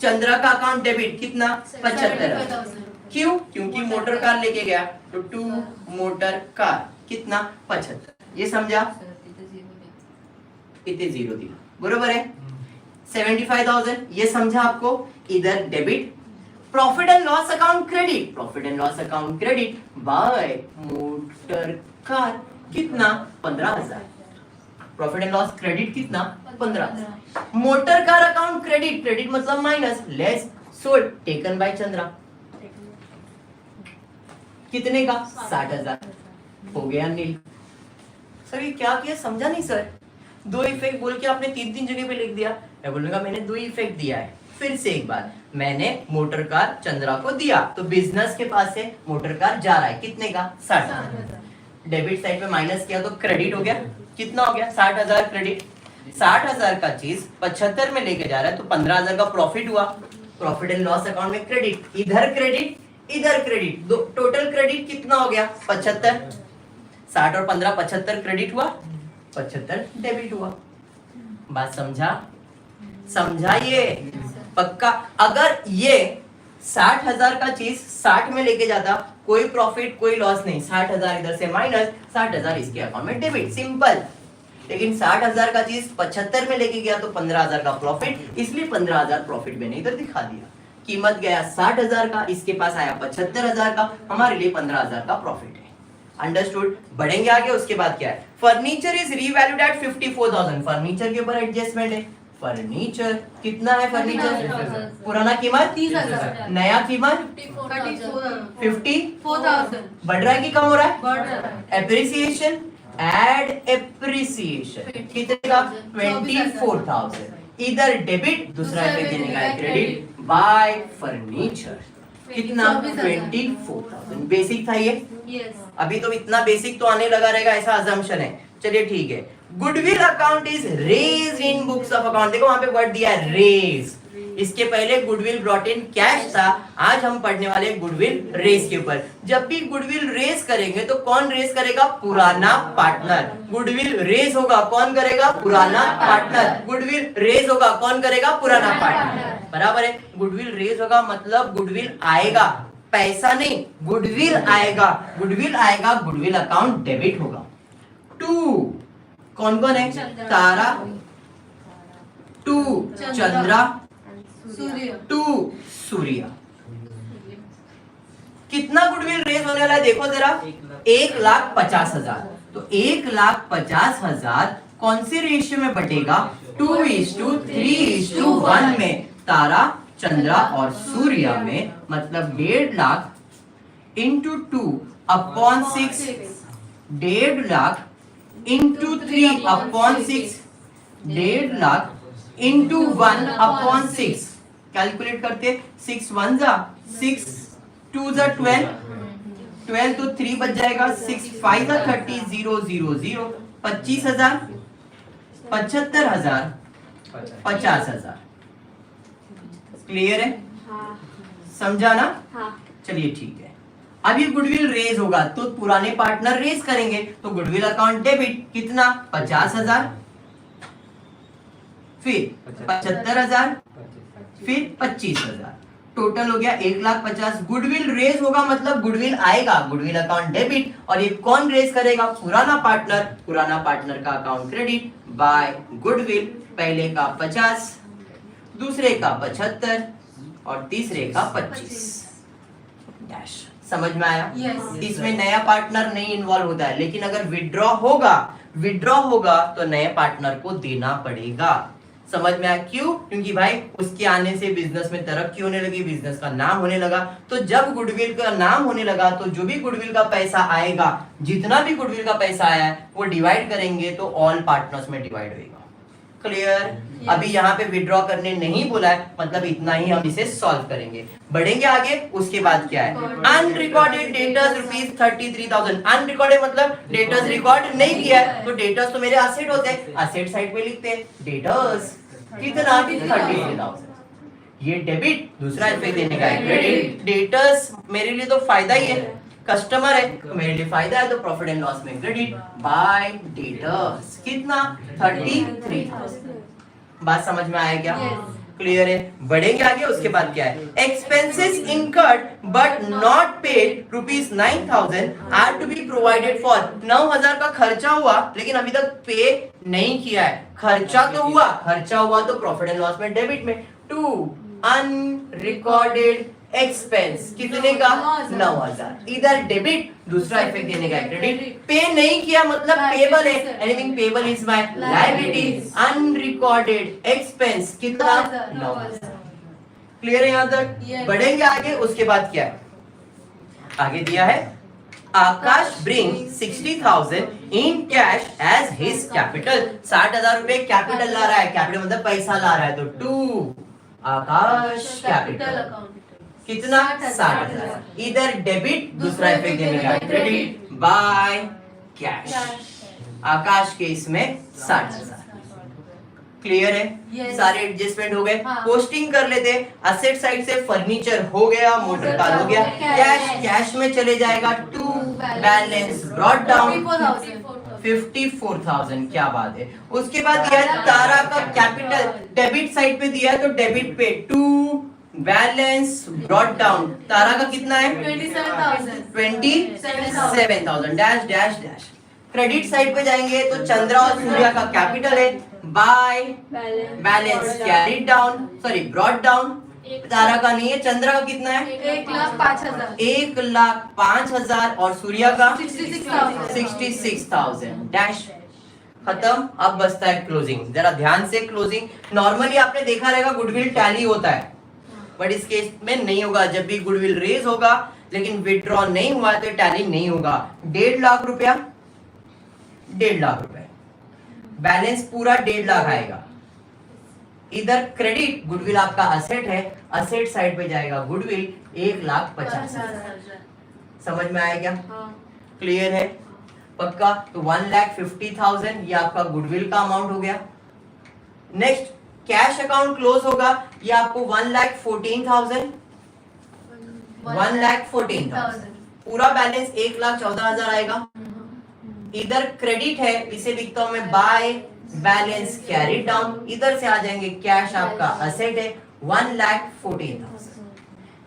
चंद्रा का अकाउंट डेबिट कितना 75। 75,000 क्यों? क्योंकि मोटर कार लेके गया तो टू मोटर कार कितना 75। ये समझा? इतने जीरो दिया बरोबर है। 75,000 ये समझा आपको? इधर debit, profit and loss account credit, profit and loss account credit by motor car कितना 15,000। प्रॉफिट एंड लॉस क्रेडिट कितना 15,000। Motor car account credit, credit मतलब minus, less sold taken by Chandra कितने का 60,000 हो गया नील। सर ये क्या किया समझा नहीं सर? दो इफेक्ट बोल के आपने तीन तीन जगह पे लिख दिया। मैं बोलूंगा मैंने दो इफेक्ट दिया है। फिर से एक बार, मैंने मोटर कार चंद्रा को दिया तो बिजनेस के पास से मोटर कार जा रहा है कितने का 60,000। डेबिट साइड पे माइनस किया तो क्रेडिट हो गया, कितना हो गया 60,000 क्रेडिट। 60,000 का चीज 75 में लेके जा रहा है तो 15,000 का प्रॉफिट हुआ। प्रॉफिट एंड लॉस अकाउंट में क्रेडिट, इधर क्रेडिट इधर क्रेडिट, दो टोटल क्रेडिट कितना हो गया 75। 60 और 15 75 क्रेडिट हुआ, 75 डेबिट हुआ। बात समझा? समझा ये पक्का? अगर ये 60,000 का चीज 60 में लेके जाता, कोई प्रॉफिट कोई लॉस नहीं, 60,000 इधर से माइनस, 60,000 इसके अकाउंट में डेबिट, सिंपल। लेकिन 60,000 का चीज 75 में लेके गया तो 15,000 का प्रॉफिट, इसलिए 15,000 प्रॉफिट मैंने इधर दिखा दिया। कीमत गया 60,000 का, इसके पास आया 75,000 का, हमारे लिए 15,000 का प्रॉफिट है। अंडरस्टूड? बढ़ेंगे आगे, उसके बाद क्या है? Furniture is revalued at 54,000। Furniture के ऊपर एडजस्टमेंट है। फर्नीचर कितना है? फर्नीचर पुराना कीमत 30,000, नया कीमत 54,000 बढ़ रहा है कि कम हो रहा है? बढ़ रहा है। एप्रिसिएशन, एड एप्रिसिएशन कितने का 24,000। इधर डेबिट, दूसरा इफेक्ट देने का है क्रेडिट बाय फर्नीचर कितना 24,000। बेसिक था ये। यस अभी तो इतना बेसिक तो आने लगा रहेगा ऐसा अजम्पशन है। चलिए ठीक है। Goodwill account is raised in books of account. देखो वहां पे वर्ड दिया है रेज, इसके पहले गुडविल ब्रॉट इन कैश था। आज हम पढ़ने वाले गुडविल रेज के ऊपर। जब भी गुडविल रेज करेंगे तो कौन रेज करेगा? पुराना पार्टनर। गुडविल रेज होगा कौन करेगा? पुराना पार्टनर। गुडविल रेज होगा कौन करेगा? पुराना पार्टनर। बराबर है। गुडविल रेज होगा मतलब गुडविल आएगा, पैसा नहीं, गुडविल आएगा। गुडविल आएगा, गुडविल अकाउंट डेबिट होगा। टू कौन कौन है? Tara, to Chandra, Surya, to Surya. कितना गुडविल रेज होने वाला है देखो जरा, 1,50,000। तो 1,50,000 कौन से रेशियो में बटेगा? 2:3:1 में। तारा, चंद्रा और सूर्या में, मतलब 1.5 lakh into 2/6, 1.5 lakh into 3/6, 1.5 lakh into 1/6। Calculate करते 6 1 जा 6 2 जा 12, 12 तो 3 बच जाएगा, 6 5 जा 30, 0 0 0, 25,000, 75,000, 50,000। क्लियर है? समझा ना? चलिए ठीक है। अब ये गुडविल रेज होगा तो पुराने पार्टनर रेज करेंगे, तो गुडविल अकाउंट डेबिट कितना 50,000, फिर 75,000, फिर 25,000, टोटल हो गया 1,50,000। गुडविल रेज होगा मतलब गुडविल आएगा, गुडविल अकाउंट डेबिट। और ये कौन रेज करेगा? पुराना पार्टनर। पुराना पार्टनर का अकाउंट क्रेडिट बाय गुडविल। पहले का 50, दूसरे का 75 और तीसरे का 25। डैश। समझ में आया? Yes. इसमें नया पार्टनर नहीं इन्वॉल्व होता है, लेकिन अगर विड्रॉ होगा तो नए पार्टनर को देना पड़ेगा। समझ में आया? क्यों? क्योंकि भाई उसके आने से बिजनेस में तरक्की होने लगी, बिजनेस का नाम होने लगा। तो जब गुडविल का नाम होने लगा तो जो भी गुडविल का पैसा आएगा, जितना भी गुडविल का पैसा आया है वो डिवाइड करेंगे तो ऑल पार्टनर्स में डिवाइड होगा। क्लियर? अभी यहाँ पे विड्रॉ करने नहीं बोला है, मतलब इतना ही हम इसे सॉल्व करेंगे। बढ़ेंगे आगे, उसके बाद क्या है? Unrecorded debtors rupees 33,000। अनरिकॉर्डेड मतलब डेटर्स रिकॉर्ड नहीं किया है, तो डेटर्स तो मेरे असेट होते हैं, असेट साइड पे लिखते हैं डेटर्स कितना 33,000। ये डेबिट, दूसरा इफेक्ट देने का है क्रेडिट। डेटर्स मेरे लिए तो फायदा ही है, कस्टमर है तो मेरे लिए फायदा है, तो प्रॉफिट एंड लॉस में क्रेडिट बाय डेटर्स कितना 33,000। बात समझ में आया क्या? क्लियर है? बढ़ेंगे आगे, उसके बाद क्या है? Expenses incurred but not paid rupees 9,000 are to be provided for. 9,000 का खर्चा हुआ लेकिन अभी तक पे नहीं किया है। खर्चा तो हुआ, खर्चा हुआ तो प्रॉफिट एंड लॉस में डेबिट में। टू अनरिकॉर्डेड एक्सपेंस कितने का? 9,000। इधर डेबिट, दूसरा इफेक्ट देने का क्रेडिट। पे नहीं किया मतलब पेबल है, anything payable is my liability. Unrecorded expense कितना? 9,000। क्लियर है यहाँ तक? बढ़ेंगे आगे, उसके बाद क्या है? आगे दिया है Akash bring 60,000 in cash as his capital. 60,000 रुपए कैपिटल ला रहा है, कैपिटल मतलब पैसा ला रहा है, तो टू आकाश कैपिटल कितना? 60,000। इधर डेबिट, दूसरा इफेक्ट देने का क्रेडिट बाय कैश। आकाश के इसमें 60,000। क्लियर है? सारे एडजस्टमेंट हो गए। पोस्टिंग कर लेते। असेट साइड से फर्नीचर हो गया, मोटर कार हो गया, कैश कैश में चले जाएगा। To balance brought down 54,000। क्या बात है? उसके बाद दिया है तारा का कैपिटल, डेबिट साइड पे दिया है तो डेबिट पे to balance brought down. Tara का कितना है? 27,000 dash dash dash. Credit side पे जाएंगे तो चंद्रा और सूर्या का कैपिटल है by balance carried down, sorry brought down. Tara का नहीं है, चंद्रा का कितना है? 1,05,000 और सूर्या का 66,000 डैश। खत्म। अब बचता है क्लोजिंग। जरा ध्यान से क्लोजिंग। नॉर्मली आपने देखा रहेगा गुडविल टैली होता है, बट इस केस में नहीं होगा। जब भी गुडविल रेज होगा लेकिन विड्रॉ नहीं हुआ तो टैली नहीं होगा। 1.5 लाख रुपया, 1.5 लाख रुपए बैलेंस पूरा 1.5 लाख आएगा। इधर क्रेडिट, गुडविल आपका असेट है, असेट साइड पे जाएगा गुडविल 1,50,000। समझ में आया क्या? क्लियर है? पक्का? तो 1,50,000 ये आपका गुडविल का अमाउंट हो गया। नेक्स्ट कैश अकाउंट क्लोज होगा, ये आपको 1,14,000 पूरा बैलेंस 1,14,000 आएगा। इधर क्रेडिट है, इसे लिखता हूं मैं बाय बैलेंस कैरी डाउन। इधर से आ जाएंगे कैश आपका असेट है 1,14,000।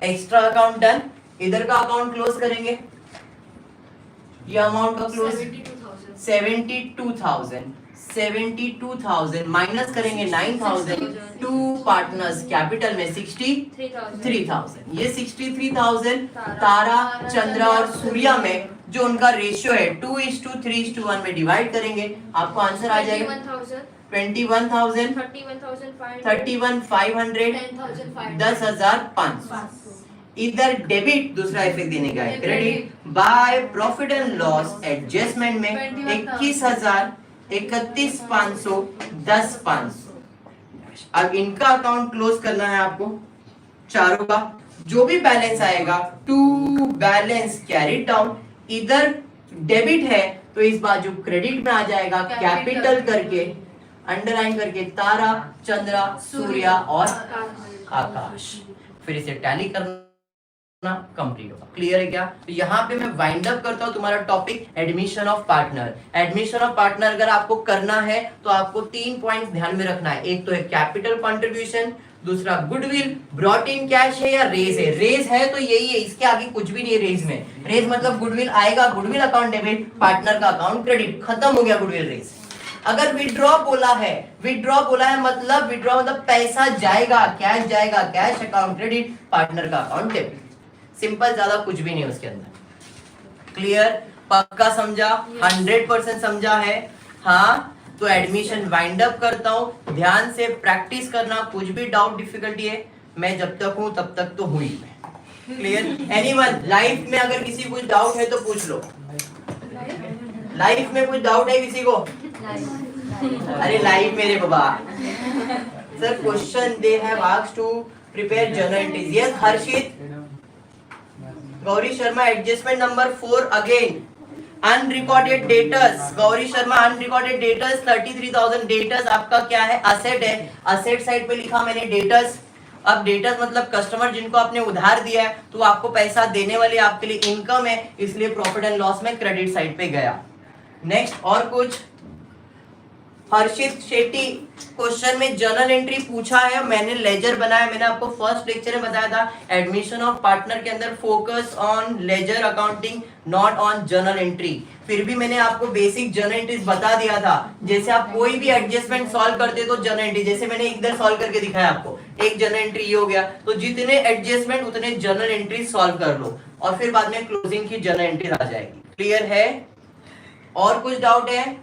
Extra account done. इधर का अकाउंट क्लोज करेंगे, ये अमाउंट का क्लोज 72,000 माइनस करेंगे 9,000। टू पार्टनर्स कैपिटल में 63,000। ये 63,000 तारा, चंद्रा और सूर्या में जो उनका रेशियो है 2:3:1 में डिवाइड करेंगे, आपको आंसर आ जाएगा 21,000 31,500 10,500। इधर डेबिट, दूसरा इफेक्ट देने का है credit by profit and loss adjustment में 21,000 31,500 10,500। अब इनका अकाउंट क्लोज करना है आपको, चारों का। जो भी बैलेंस आएगा टू बैलेंस कैरी डाउन। इधर डेबिट है तो इस बाजू क्रेडिट में आ जाएगा, कैपिटल करके अंडरलाइन करके तारा, चंद्रा, सूर्या और आकाश। फिर इसे टैली करना कंप्लीट होगा। क्लियर है क्या? तो यहाँ पे मैं वाइंड अप करता हूँ तुम्हारा topic admission of partner. Admission of partner अगर आपको करना है तो आपको 3 पॉइंट ध्यान में रखना है। एक तो है कैपिटल कंट्रीब्यूशन, दूसरा गुडविल ब्रॉट इन कैश है या रेज है। रेज है तो यही है, इसके आगे कुछ भी नहीं है रेज में। रेज मतलब गुडविल आएगा, गुडविल अकाउंट डेबिट, पार्टनर का अकाउंट क्रेडिट, खत्म हो गया गुडविल रेज। अगर विड्रॉ बोला है, विड्रॉ बोला है मतलब विड्रॉ मतलब पैसा जाएगा, कैश जाएगा, कैश अकाउंट क्रेडिट, पार्टनर का अकाउंट डेबिट। सिंपल, ज्यादा कुछ भी नहीं है उसके अंदर। क्लियर? पक्का समझा? 100% समझा है? हाँ, तो एडमिशन वाइंड अप करता हूँ। ध्यान से प्रैक्टिस करना, कुछ भी डाउट डिफिकल्टी है मैं जब तक हूँ तब तक तो हुई मैं। क्लियर? एनीवन लाइफ में अगर किसी को कुछ डाउट है तो पूछ लो। लाइफ में कुछ डाउट है किसी को? अरे लाइफ मेरे बाबा sir, question they have asked to prepare journal entries. Yes Harshit, Gauri Sharma adjustment number 4 again unrecorded debtors. Gauri Sharma unrecorded debtors 33,000। Debtors आपका क्या है? असेट है। असेट साइड पे लिखा मैंने डेटर्स। अब डेटर्स मतलब कस्टमर जिनको आपने उधार दिया है तो आपको पैसा देने वाले आपके लिए इनकम है, इसलिए प्रॉफिट एंड लॉस में क्रेडिट साइड पे गया। नेक्स्ट और कुछ हर्षित शेट्टी क्वेश्चन में जर्नल एंट्री पूछा है, मैंने लेजर बनाया, मैंने आपको फर्स्ट लेक्चर में बताया था एडमिशन ऑफ पार्टनर के अंदर focus on ledger accounting not on journal entry. फिर भी मैंने आपको बेसिक जर्नल एंट्रीज बता दिया था। जैसे आप कोई भी एडजस्टमेंट सॉल्व करते तो जर्नल एंट्री, जैसे मैंने इधर सॉल्व करके दिखाया आपको, एक जर्नल एंट्री ये हो गया, तो जितने एडजस्टमेंट उतने जर्नल एंट्री सॉल्व कर लो और फिर बाद में क्लोजिंग की जर्नल एंट्री आ जाएगी। क्लियर है? और कुछ डाउट है?